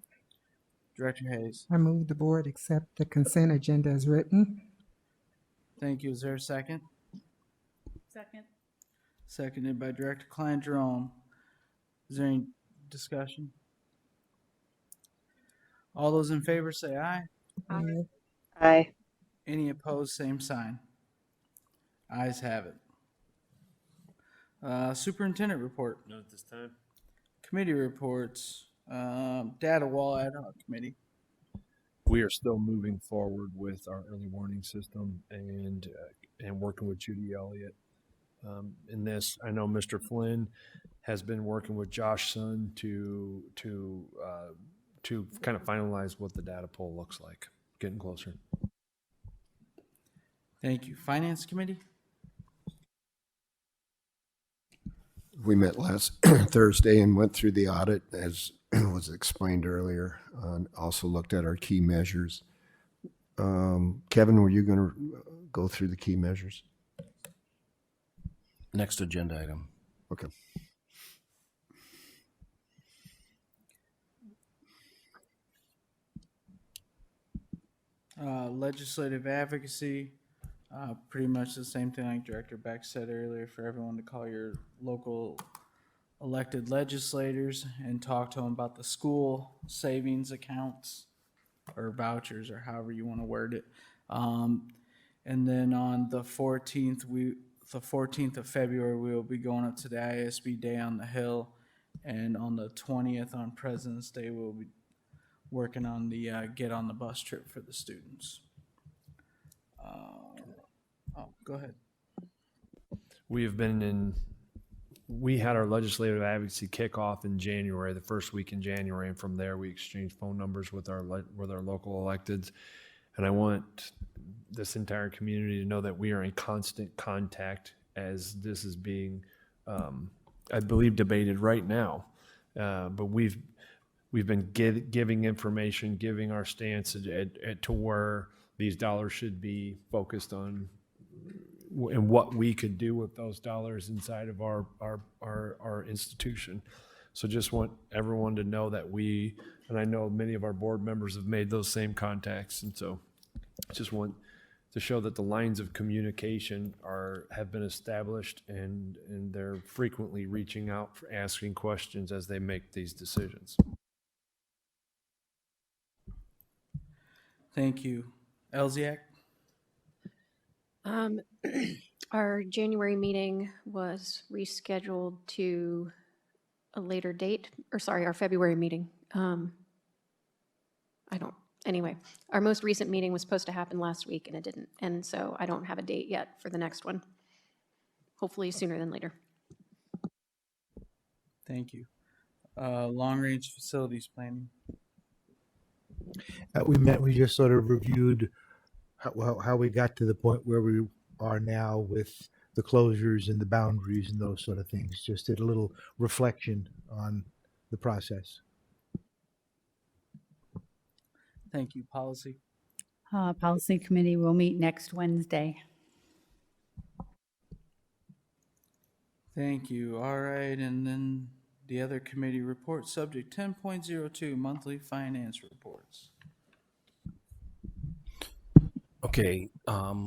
Director Hayes. I move the board accept the consent agenda as written. Thank you. Is there a second? Second. Seconded by Director Klein-Jerome. Is there any discussion? All those in favor say aye. Aye. Aye. Any opposed, same sign. Ayes have it. Superintendent report. None at this time. Committee reports. Data wall ad hoc committee. We are still moving forward with our early warning system and working with Judy Elliott in this. I know Mr. Flynn has been working with Josh Sun to to kind of finalize what the data pool looks like. Getting closer. Thank you. Finance Committee? We met last Thursday and went through the audit, as was explained earlier. Also looked at our key measures. Kevin, were you going to go through the key measures? Next agenda item. Okay. Legislative advocacy, pretty much the same thing like Director Beck said earlier, for everyone to call your local elected legislators and talk to them about the school savings accounts or vouchers or however you want to word it. And then on the 14th, the 14th of February, we will be going up to the ISB Day on the Hill. And on the 20th, on President's Day, we'll be working on the get on the bus trip for the students. Go ahead. We had our legislative advocacy kickoff in January, the first week in January, and from there we exchanged phone numbers with our local electeds. And I want this entire community to know that we are in constant contact as this is being, I believe, debated right now. But we've been giving information, giving our stance to where these dollars should be focused on and what we could do with those dollars inside of our institution. So just want everyone to know that and I know many of our board members have made those same contacts. And so just want to show that the lines of communication have been established and they're frequently reaching out for asking questions as they make these decisions. Thank you. Elziak? Our January meeting was rescheduled to a later date, or sorry, our February meeting. Anyway, our most recent meeting was supposed to happen last week and it didn't. And so I don't have a date yet for the next one. Hopefully sooner than later. Thank you. Long-range facilities planning. We just sort of reviewed how we got to the point where we are now with the closures and the boundaries and those sort of things. Just did a little reflection on the process. Thank you. Policy. Policy Committee will meet next Wednesday. Thank you. All right, and then the other committee reports, subject 10.02, monthly finance reports. Okay,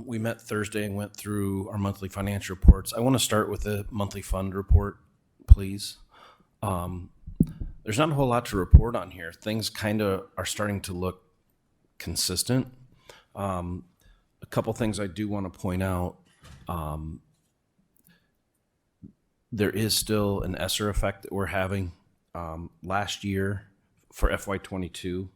we met Thursday and went through our monthly financial reports. I want to start with the monthly fund report, please. There's not a whole lot to report on here. Things kind of are starting to look consistent. A couple things I do want to point out. There is still an ESSER effect that we're having. Last year for FY22,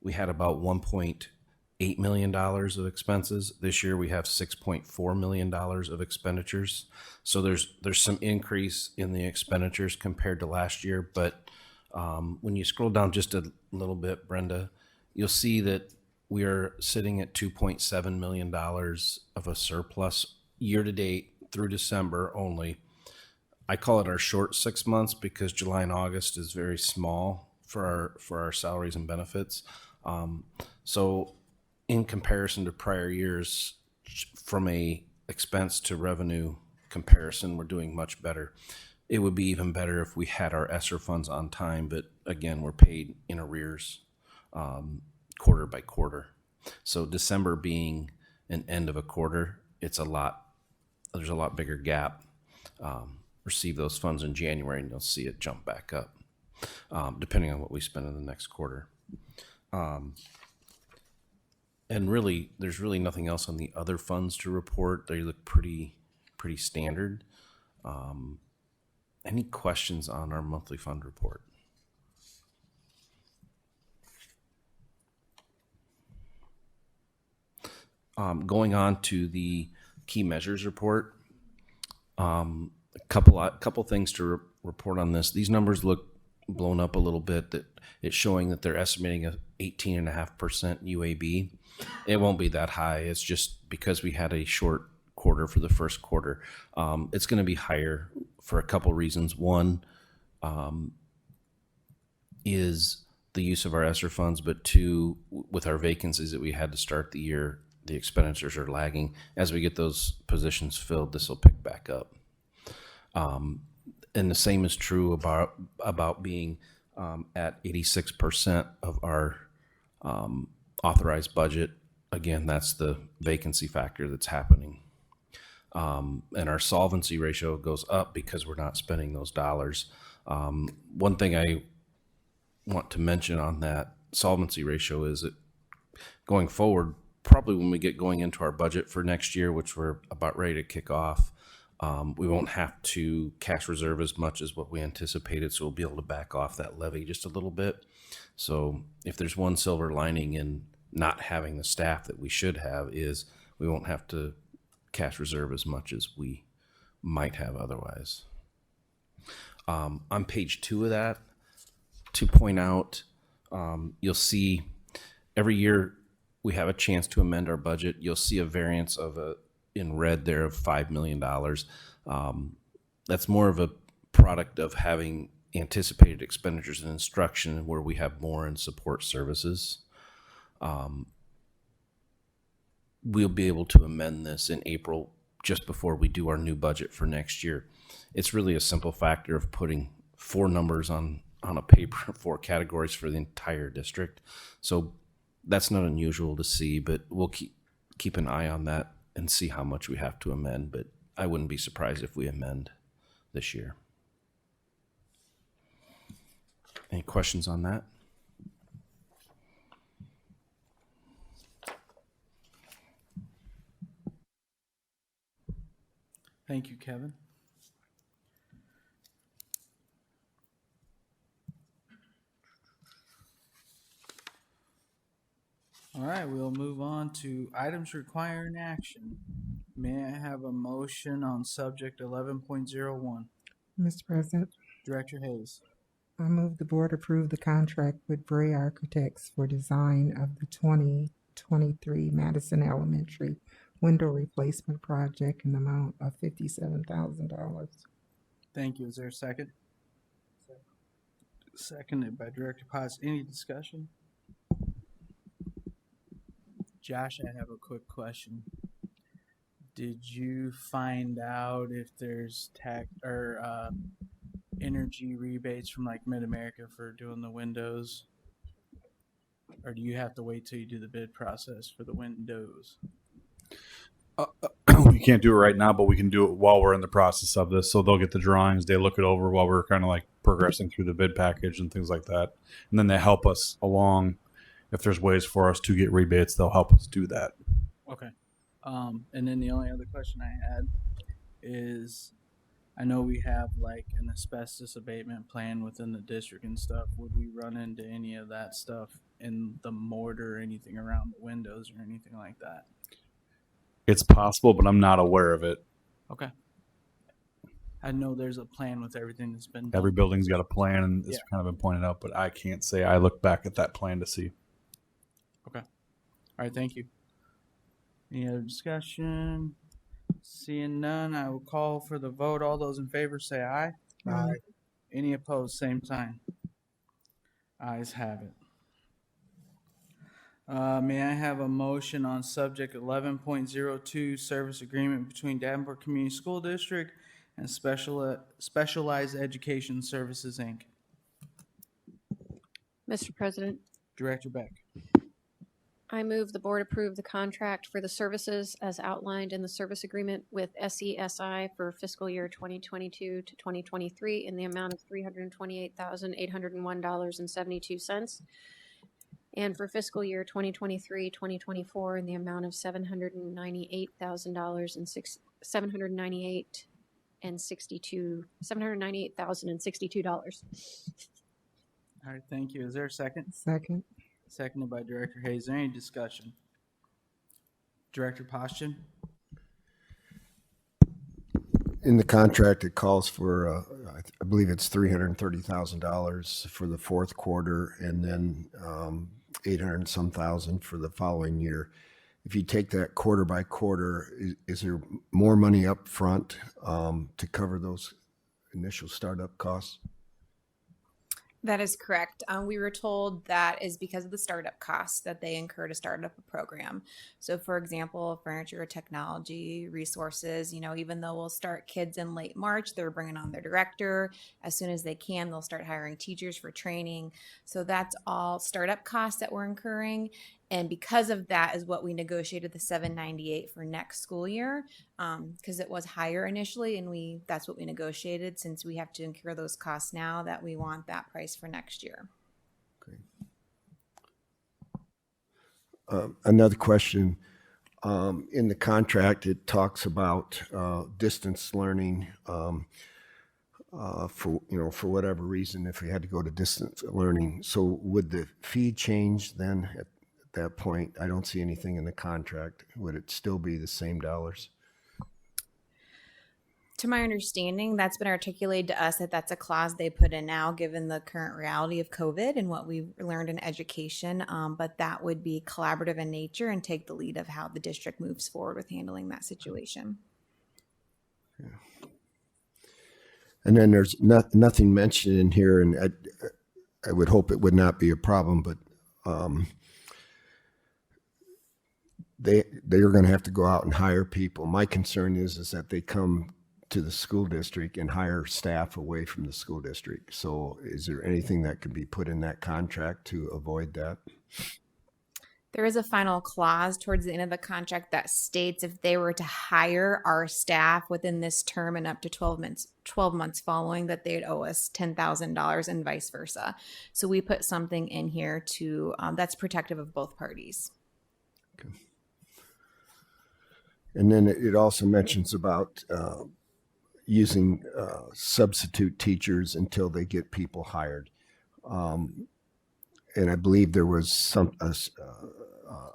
we had about $1.8 million of expenses. This year we have $6.4 million of expenditures. So there's some increase in the expenditures compared to last year. But when you scroll down just a little bit, Brenda, you'll see that we are sitting at $2.7 million of a surplus year to date through December only. I call it our short 6 months because July and August is very small for our salaries and benefits. So in comparison to prior years, from a expense to revenue comparison, we're doing much better. It would be even better if we had our ESSER funds on time, but again, we're paid in arrears quarter by quarter. So December being an end of a quarter, there's a lot bigger gap. Receive those funds in January and you'll see it jump back up, depending on what we spend in the next quarter. And really, there's really nothing else on the other funds to report. They look pretty standard. Any questions on our monthly fund report? Going on to the key measures report. A couple things to report on this. These numbers look blown up a little bit, that it's showing that they're estimating a 18.5% UAB. It won't be that high. It's just because we had a short quarter for the first quarter. It's going to be higher for a couple reasons. One is the use of our ESSER funds, but two, with our vacancies that we had to start the year, the expenditures are lagging. As we get those positions filled, this will pick back up. And the same is true about being at 86% of our authorized budget. Again, that's the vacancy factor that's happening. And our solvency ratio goes up because we're not spending those dollars. One thing I want to mention on that solvency ratio is that going forward, probably when we get going into our budget for next year, which we're about ready to kick off, we won't have to cash reserve as much as what we anticipated, so we'll be able to back off that levy just a little bit. So if there's one silver lining in not having the staff that we should have, is we won't have to cash reserve as much as we might have otherwise. On page 2 of that, to point out, you'll see every year we have a chance to amend our budget. You'll see a variance in red there of $5 million. That's more of a product of having anticipated expenditures in instruction where we have more in support services. We'll be able to amend this in April just before we do our new budget for next year. It's really a simple factor of putting 4 numbers on a paper, 4 categories for the entire district. So that's not unusual to see, but we'll keep an eye on that and see how much we have to amend. But I wouldn't be surprised if we amend this year. Any questions on that? Thank you, Kevin. All right, we'll move on to items requiring action. May I have a motion on subject 11.01? Mr. President, Director Hayes. I move the board approve the contract with Bray Architects for design of the 2023 Madison Elementary window replacement project in the amount of $57,000. Thank you. Is there a second? Seconded by Director Potts. Any discussion? Josh, I have a quick question. Did you find out if there's tax or energy rebates from like Mid-America for doing the windows? Or do you have to wait till you do the bid process for the windows? We can't do it right now, but we can do it while we're in the process of this. So they'll get the drawings, they look it over while we're kind of like progressing through the bid package and things like that. And then they help us along. If there's ways for us to get rebates, they'll help us do that. Okay. And then the only other question I had is, I know we have like an asbestos abatement plan within the district and stuff. Would we run into any of that stuff in the mortar or anything around the windows or anything like that? It's possible, but I'm not aware of it. Okay. I know there's a plan with everything that's been done. Every building's got a plan, and it's Yeah. kind of been pointed out, but I can't say I look back at that plan to see. Okay. All right. Thank you. Any other discussion? Seeing none, I will call for the vote. All those in favor say aye. Aye. Any opposed, same sign. Ayes have it. May I have a motion on subject 11.02 service agreement between Davenport Community School District and Specialized Education Services, Inc.? Mr. President, Director Beck. I move the board approve the contract for the services as outlined in the service agreement with SESI for fiscal year 2022 to 2023 in the amount of $328,801.72. And for fiscal year 2023-2024 in the amount of $798,062. All right, thank you. Is there a second? Second. Seconded by Director Hayes. Is there any discussion? Director Poston? In the contract, it calls for I believe it's $330,000 for the fourth quarter, and then 800 and some thousand for the following year. If you take that quarter by quarter, is there more money up front to cover those initial startup costs? That is correct. We were told that is because of the startup costs that they incur to start up a program. So, for example, furniture, technology, resources, even though we'll start kids in late March, they're bringing on their director. As soon as they can, they'll start hiring teachers for training. So that's all startup costs that we're incurring. And because of that is what we negotiated the $798 for next school year, because it was higher initially, and that's what we negotiated, since we have to incur those costs now, that we want that price for next year. Another question. In the contract, it talks about distance learning for whatever reason, if we had to go to distance learning. So would the fee change then at that point? I don't see anything in the contract. Would it still be the same dollars? To my understanding, that's been articulated to us that that's a clause they put in now, given the current reality of COVID and what we've learned in education. But that would be collaborative in nature and take the lead of how the district moves forward with handling that situation. Yeah. And then there's nothing mentioned in here, and I would hope it would not be a problem, but they are going to have to go out and hire people. My concern is that they come to the school district and hire staff away from the school district. So is there anything that could be put in that contract to avoid that? There is a final clause towards the end of the contract that states if they were to hire our staff within this term and up to 12 months following, that they'd owe us $10,000 and vice versa. So we put something in here to that's protective of both parties. Okay. And then it also mentions about using substitute teachers until they get people hired. And I believe there was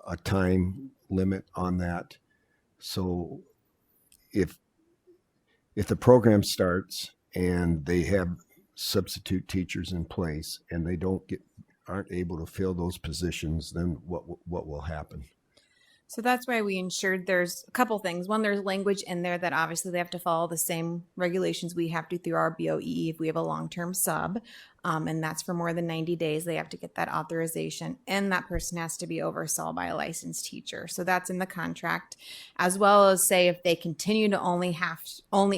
a time limit on that. So if the program starts and they have substitute teachers in place and they aren't able to fill those positions, then what will happen? So that's why we ensured there's a couple things. One, there's language in there that obviously they have to follow the same regulations we have to through our BOE if we have a long-term sub. And that's for more than 90 days. They have to get that authorization, and that person has to be oversaw by a licensed teacher. So that's in the contract, as well as say if they continue to only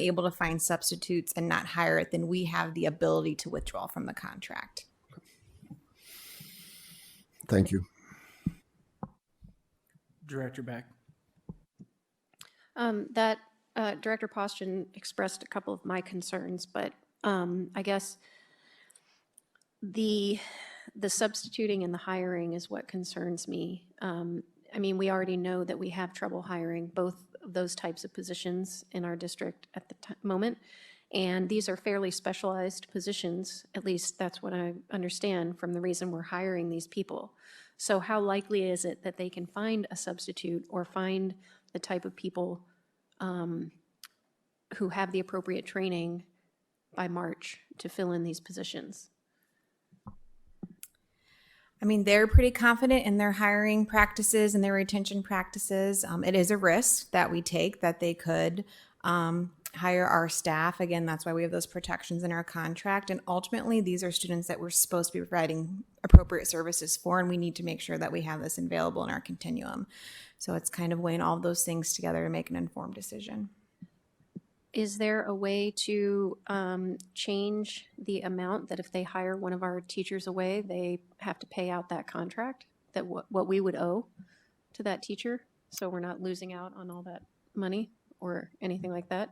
able to find substitutes and not hire it, then we have the ability to withdraw from the contract. Thank you. Director Beck. Director Poston expressed a couple of my concerns, but I guess the substituting and the hiring is what concerns me. I mean, we already know that we have trouble hiring both of those types of positions in our district at the moment, and these are fairly specialized positions. At least that's what I understand from the reason we're hiring these people. So how likely is it that they can find a substitute or find the type of people who have the appropriate training by March to fill in these positions? I mean, they're pretty confident in their hiring practices and their retention practices. It is a risk that we take that they could hire our staff. Again, that's why we have those protections in our contract. And ultimately, these are students that we're supposed to be providing appropriate services for, and we need to make sure that we have this available in our continuum. So it's kind of weighing all of those things together to make an informed decision. Is there a way to change the amount that if they hire one of our teachers away, they have to pay out that contract, that what we would owe to that teacher, so we're not losing out on all that money or anything like that?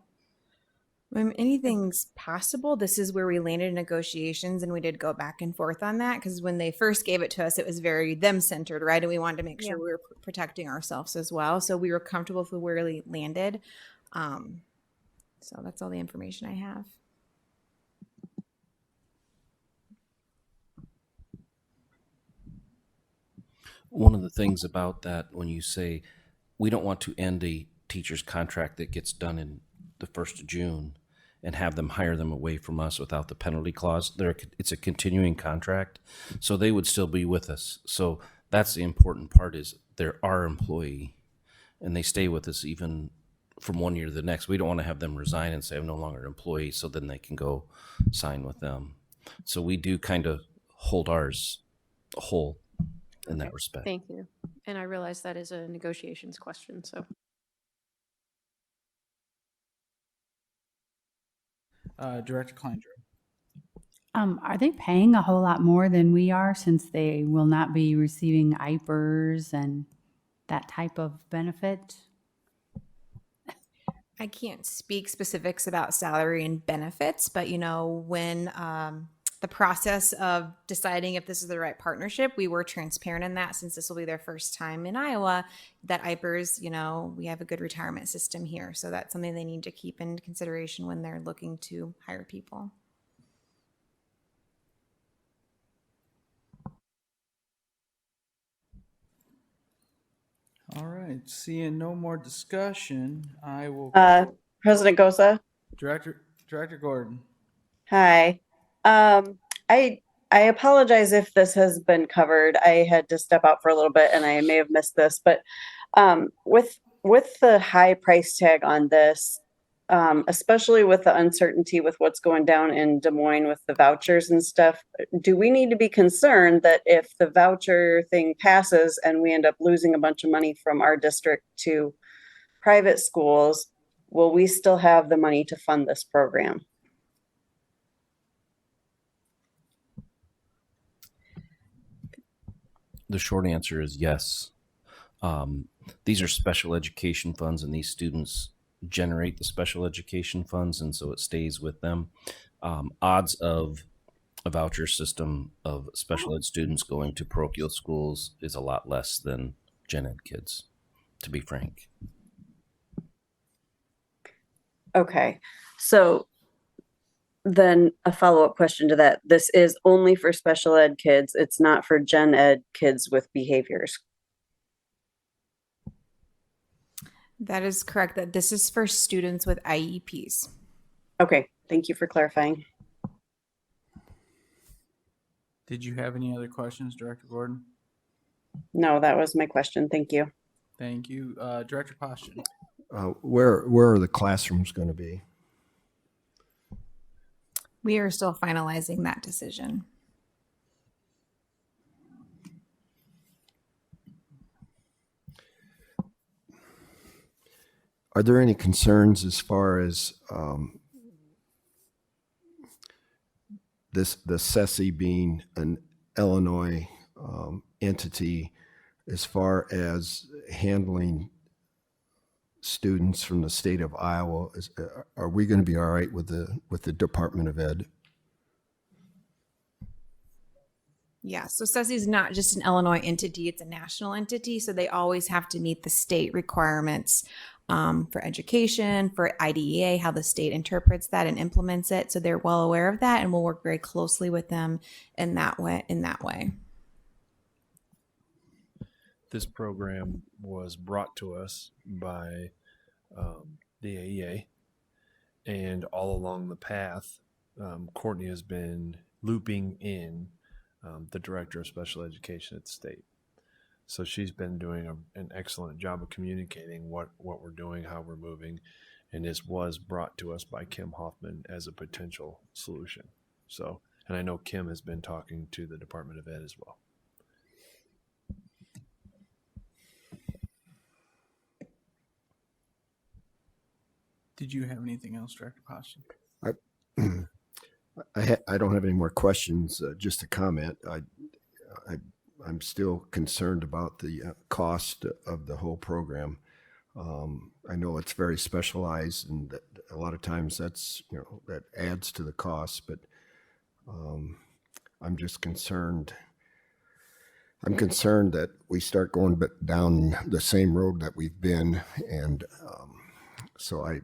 Anything's possible. This is where we landed in negotiations, and we did go back and forth on that, because when they first gave it to us, it was very them-centered, right? And we wanted to make sure we were protecting ourselves as well. So we were comfortable with where we landed. So that's all the information I have. One of the things about that, when you say we don't want to end a teacher's contract that gets done in the 1st of June, and have them hire them away from us without the penalty clause. It's a continuing contract, so they would still be with us. So that's the important part, is they're our employee and they stay with us even from one year to the next. We don't want to have them resign and say I'm no longer an employee, so then they can go sign with them. So we do kind of hold ours whole in that respect. Thank you. And I realize that is a negotiations question, so. Director Kleindro. Are they paying a whole lot more than we are, since they will not be receiving IPERS and that type of benefit? I can't speak specifics about salary and benefits, but when the process of deciding if this is the right partnership, we were transparent in that, since this will be their first time in Iowa, that IPERS, we have a good retirement system here. So that's something they need to keep in consideration when they're looking to hire people. All right, seeing no more discussion, I will. President Gosa. Director Gordon. Hi. I apologize if this has been covered. I had to step out for a little bit and I may have missed this, but with the high price tag on this, especially with the uncertainty with what's going down in Des Moines with the vouchers and stuff, do we need to be concerned that if the voucher thing passes and we end up losing a bunch of money from our district to private schools, will we still have the money to fund this program? The short answer is yes. These are special education funds, and these students generate the special education funds, and so it stays with them. Odds of a voucher system of special ed students going to parochial schools is a lot less than gen ed kids, to be frank. Okay, so then a follow-up question to that. This is only for special ed kids. It's not for gen ed kids with behaviors. That is correct. That this is for students with IEPs. Okay, thank you for clarifying. Did you have any other questions, Director Gordon? No, that was my question. Thank you. Thank you. Director Poston. Where are the classrooms going to be? We are still finalizing that decision. Are there any concerns as far as the SESI being an Illinois entity, as far as handling students from the state of Iowa? Are we going to be all right with the Department of Ed? Yeah, so SESI is not just an Illinois entity, it's a national entity. So they always have to meet the state requirements for education, for IDEA, how the state interprets that and implements it. So they're well aware of that, and we'll work very closely with them in that way. This program was brought to us by the AEA, and all along the path, Courtney has been looping in the director of special education at the state. So she's been doing an excellent job of communicating what we're doing, how we're moving, and this was brought to us by Kim Hoffman as a potential solution. So, and I know Kim has been talking to the Department of Ed as well. Did you have anything else, Director Poston? I don't have any more questions. Just a comment. I'm still concerned about the cost of the whole program. I know it's very specialized, and that a lot of times that adds to the cost. But I'm just concerned. I'm concerned that we start going down the same road that we've been, and so I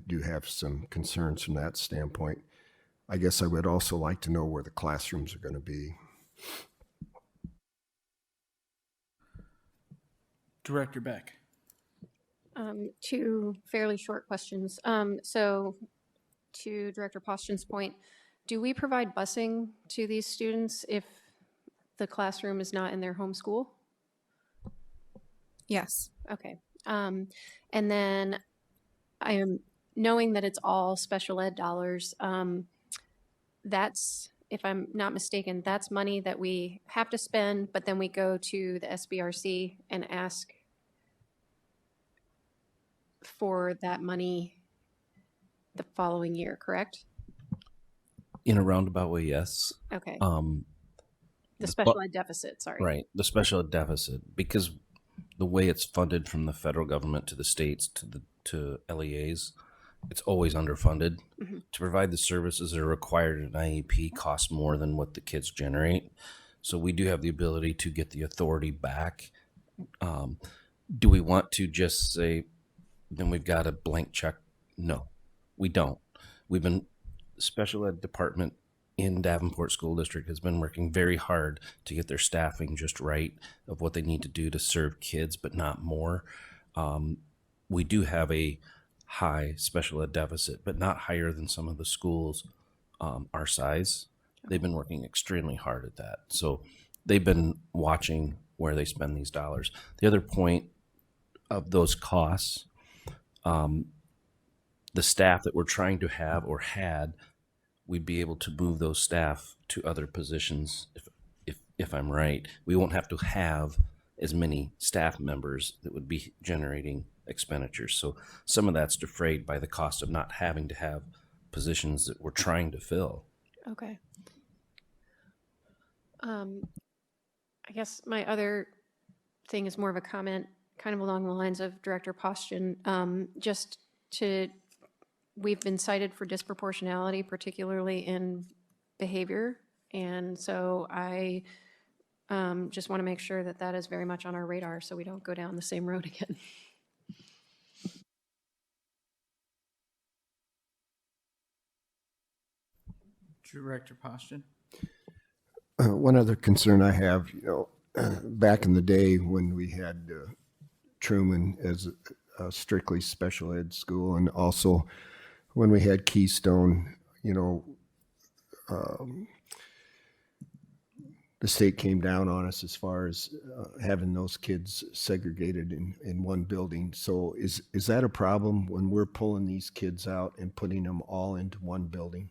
do have some concerns from that standpoint. I guess I would also like to know where the classrooms are going to be. Director Beck. Two fairly short questions. So to Director Poston's point, do we provide busing to these students if the classroom is not in their home school? Yes. Okay. And then I am knowing that it's all special ed dollars. That's, if I'm not mistaken, that's money that we have to spend, but then we go to the SBRC and ask for that money the following year, correct? In a roundabout way, yes. Okay. The The special ed deficit, sorry. Right, the special ed deficit, because the way it's funded from the federal government to the states to LEAs, it's always underfunded. Mhm. To provide the services that are required in an IEP costs more than what the kids generate. So we do have the ability to get the authority back. Do we want to just say, then we've got a blank check? No, we don't. We've been, special ed department in Davenport School District has been working very hard to get their staffing just right of what they need to do to serve kids, but not more. We do have a high special ed deficit, but not higher than some of the schools our size. They've been working extremely hard at that. So they've been watching where they spend these dollars. The other point of those costs, the staff that we're trying to have or had, we'd be able to move those staff to other positions. If I'm right, we won't have to have as many staff members that would be generating expenditures. So some of that's defrayed by the cost of not having to have positions that we're trying to fill. Okay. I guess my other thing is more of a comment, kind of along the lines of Director Poston. We've been cited for disproportionality, particularly in behavior. And so I just want to make sure that that is very much on our radar so we don't go down the same road again. Director Poston. One other concern I have, back in the day when we had Truman as a strictly special ed school, and also when we had Keystone, the state came down on us as far as having those kids segregated in one building. So is that a problem when we're pulling these kids out and putting them all into one building?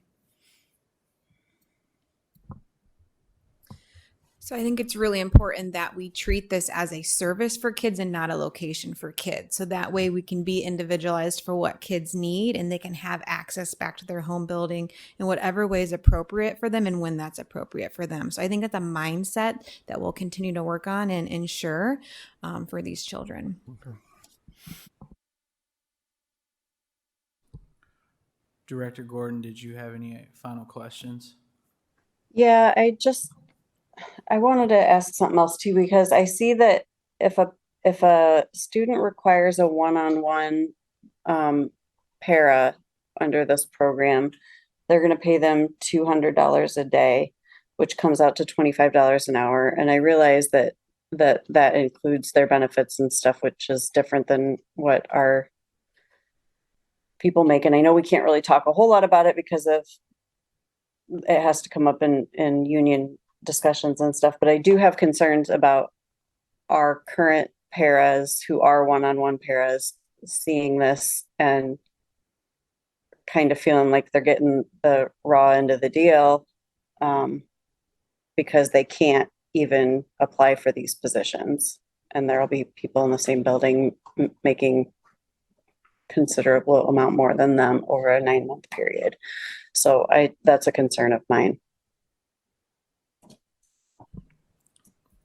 So I think it's really important that we treat this as a service for kids and not a location for kids. So that way we can be individualized for what kids need and they can have access back to their home building in whatever way is appropriate for them and when that's appropriate for them. So I think that's a mindset that we'll continue to work on and ensure for these children. Okay. Director Gordon, did you have any final questions? Yeah, I wanted to ask something else too, because I see that if a student requires a one-on-one para under this program, they're going to pay them $200 a day, which comes out to $25 an hour. And I realize that includes their benefits and stuff, which is different than what our people make. And I know we can't really talk a whole lot about it because of it has to come up in union discussions and stuff, but I do have concerns about our current paras who are one-on-one paras seeing this and kind of feeling like they're getting the raw end of the deal because they can't even apply for these positions, and there'll be people in the same building making considerable amount more than them over a 9-month period. So that's a concern of mine.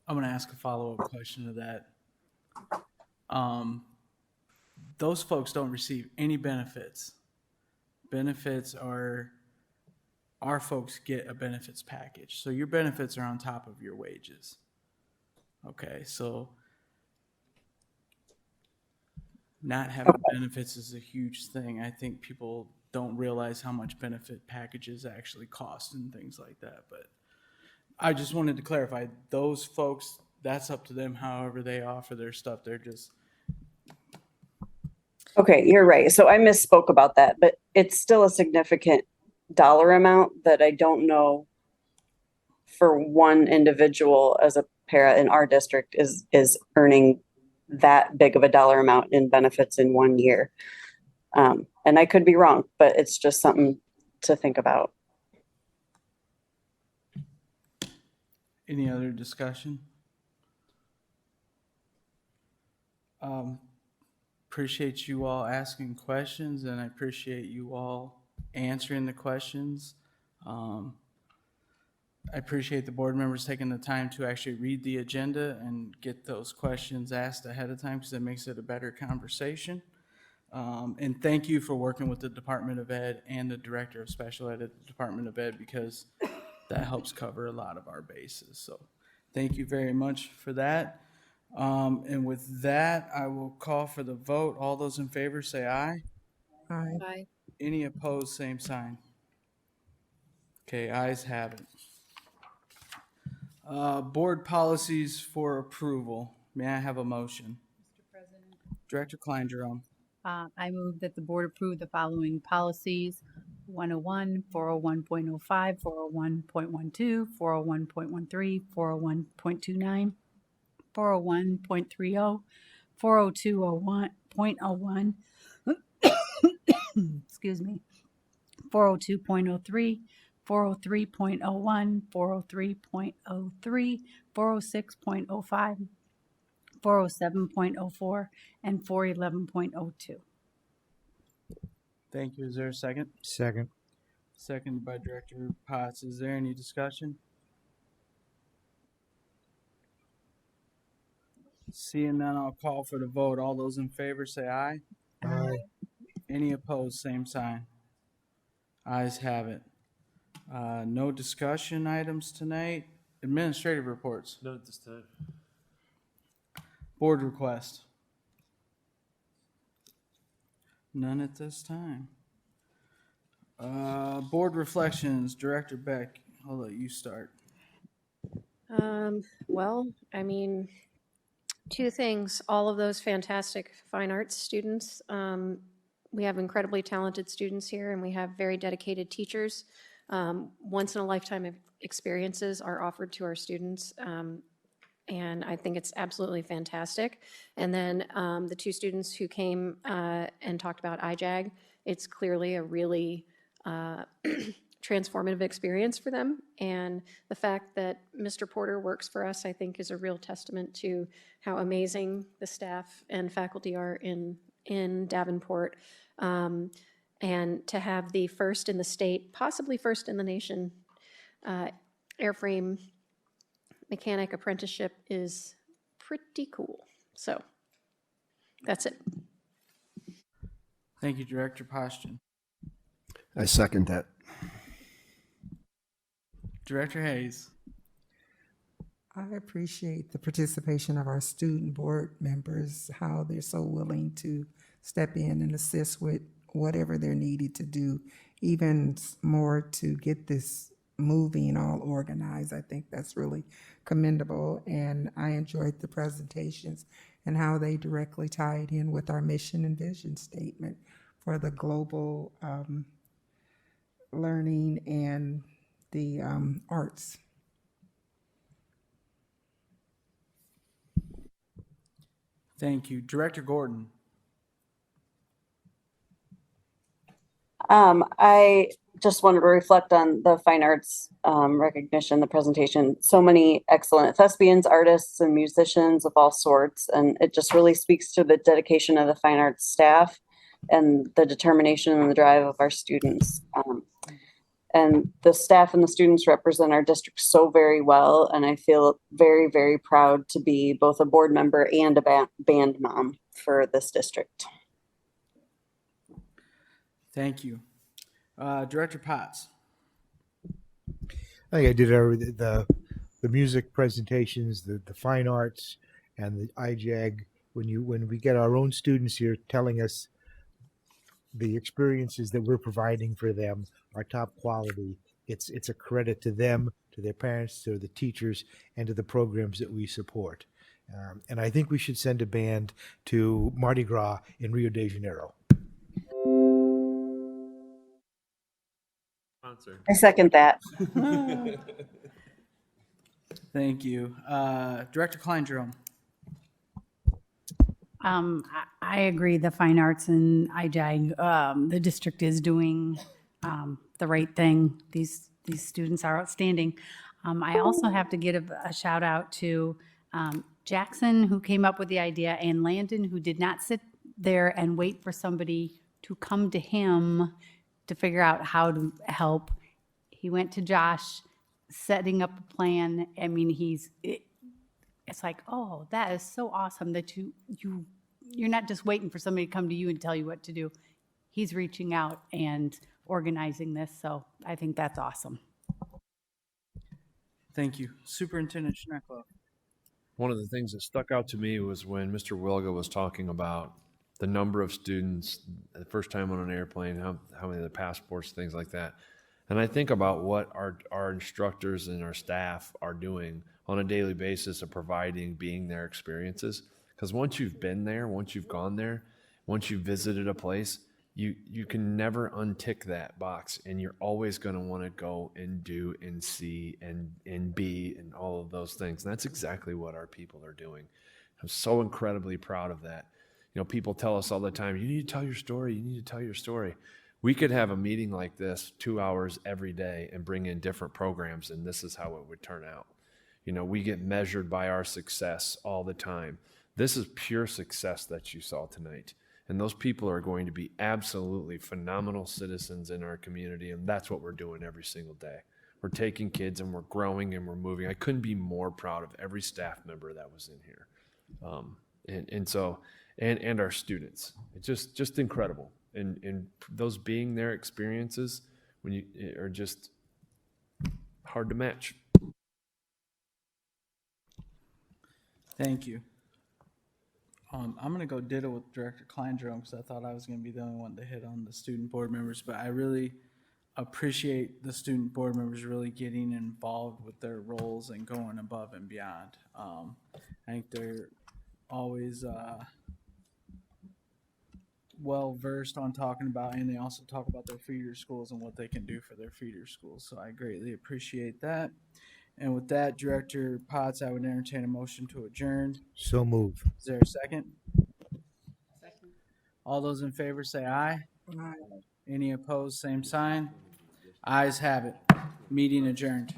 I'm going to ask a follow-up question to that. Those folks don't receive any benefits. Benefits are, our folks get a benefits package. So your benefits are on top of your wages. Okay, so not having benefits is a huge thing. I think people don't realize how much benefit packages actually cost and things like that. But I just wanted to clarify, those folks, that's up to them however they offer their stuff. They're just... Okay, you're right. So I misspoke about that, but it's still a significant dollar amount that I don't know for one individual as a para in our district is earning that big of a dollar amount in benefits in 1 year. And I could be wrong, but it's just something to think about. Any other discussion? Appreciate you all asking questions, and I appreciate you all answering the questions. I appreciate the board members taking the time to actually read the agenda and get those questions asked ahead of time, because it makes it a better conversation. And thank you for working with the Department of Ed and the Director of Special Ed at the Department of Ed, because that helps cover a lot of our bases. So thank you very much for that. And with that, I will call for the vote. All those in favor say aye. Aye. Aye. Any opposed, same sign. Okay, ayes have it. Board policies for approval. May I have a motion? Mr. President. Director Klein Jerome. I move that the board approve the following policies: 101, 401.05, 401.12, 401.13, 401.29, 401.30, 402.01, excuse me, 402.03, 403.01, 403.03, 406.05, 407.04, and 411.02. Thank you. Is there a second? Second. Seconded by Director Potts. Is there any discussion? Seeing none, I'll call for the vote. All those in favor say aye. Aye. Any opposed, same sign. Ayes have it. No discussion items tonight. Administrative reports. None at this time. Board request. None at this time. Board reflections. Director Beck, I'll let you start. Well, I mean, two things. All of those fantastic fine arts students. We have incredibly talented students here, and we have very dedicated teachers. Once in a lifetime experiences are offered to our students. And I think it's absolutely fantastic. And then the two students who came and talked about IJAG, it's clearly a really transformative experience for them. And the fact that Mr. Porter works for us, I think, is a real testament to how amazing the staff and faculty are in Davenport. And to have the first in the state, possibly first in the nation, airframe mechanic apprenticeship is pretty cool. So that's it. Thank you, Director Poston. I second that. Director Hayes. I appreciate the participation of our student board members, how they're so willing to step in and assist with whatever they're needed to do, even more to get this moving, all organized. I think that's really commendable, and I enjoyed the presentations and how they directly tied in with our mission and vision statement for the global learning and the arts. Thank you. Director Gordon. I just wanted to reflect on the fine arts recognition, the presentation. So many excellent thespians, artists, and musicians of all sorts. And it just really speaks to the dedication of the fine arts staff and the determination and the drive of our students. And the staff and the students represent our district so very well. And I feel very, very proud to be both a board member and a band mom for this district. Thank you. Director Potts. I think I did the music presentations, the fine arts, and the IJAG. When we get our own students here telling us the experiences that we're providing for them are top quality, it's a credit to them, to their parents, to the teachers, and to the programs that we support. And I think we should send a band to Mardi Gras in Rio de Janeiro. I second that. Thank you. Director Klein Jerome. I agree. The fine arts and IJAG, the district is doing the right thing. These students are outstanding. I also have to give a shout out to Jackson, who came up with the idea, and Landon, who did not sit there and wait for somebody to come to him to figure out how to help. He went to Josh, setting up a plan. I mean, it's like, oh, that is so awesome that you're not just waiting for somebody to come to you and tell you what to do. He's reaching out and organizing this, so I think that's awesome. Thank you. Superintendent Schneckloff. One of the things that stuck out to me was when Mr. Wilga was talking about the number of students, the first time on an airplane, how many of the passports, things like that. And I think about what our instructors and our staff are doing on a daily basis of providing being there experiences. Because once you've been there, once you've gone there, once you've visited a place, you can never untick that box, and you're always going to want to go and do and see and be and all of those things. And that's exactly what our people are doing. I'm so incredibly proud of that. You know, people tell us all the time, you need to tell your story, you need to tell your story. We could have a meeting like this 2 hours every day and bring in different programs, and this is how it would turn out. You know, we get measured by our success all the time. This is pure success that you saw tonight. And those people are going to be absolutely phenomenal citizens in our community, and that's what we're doing every single day. We're taking kids and we're growing and we're moving. I couldn't be more proud of every staff member that was in here. And our students. It's just incredible. And those being their experiences are just hard to match. Thank you. I'm going to go ditto with Director Kleindrum because I thought I was going to be the only one to hit on the student board members, but I really appreciate the student board members really getting involved with their roles and going above and beyond. I think they're always well versed on talking about, and they also talk about their feeder schools and what they can do for their feeder schools. So I greatly appreciate that. And with that, Director Potts, I would entertain a motion to adjourn. So move. Is there a second? Second. All those in favor say aye. Aye. Any opposed, same sign. Ayes have it. Meeting adjourned.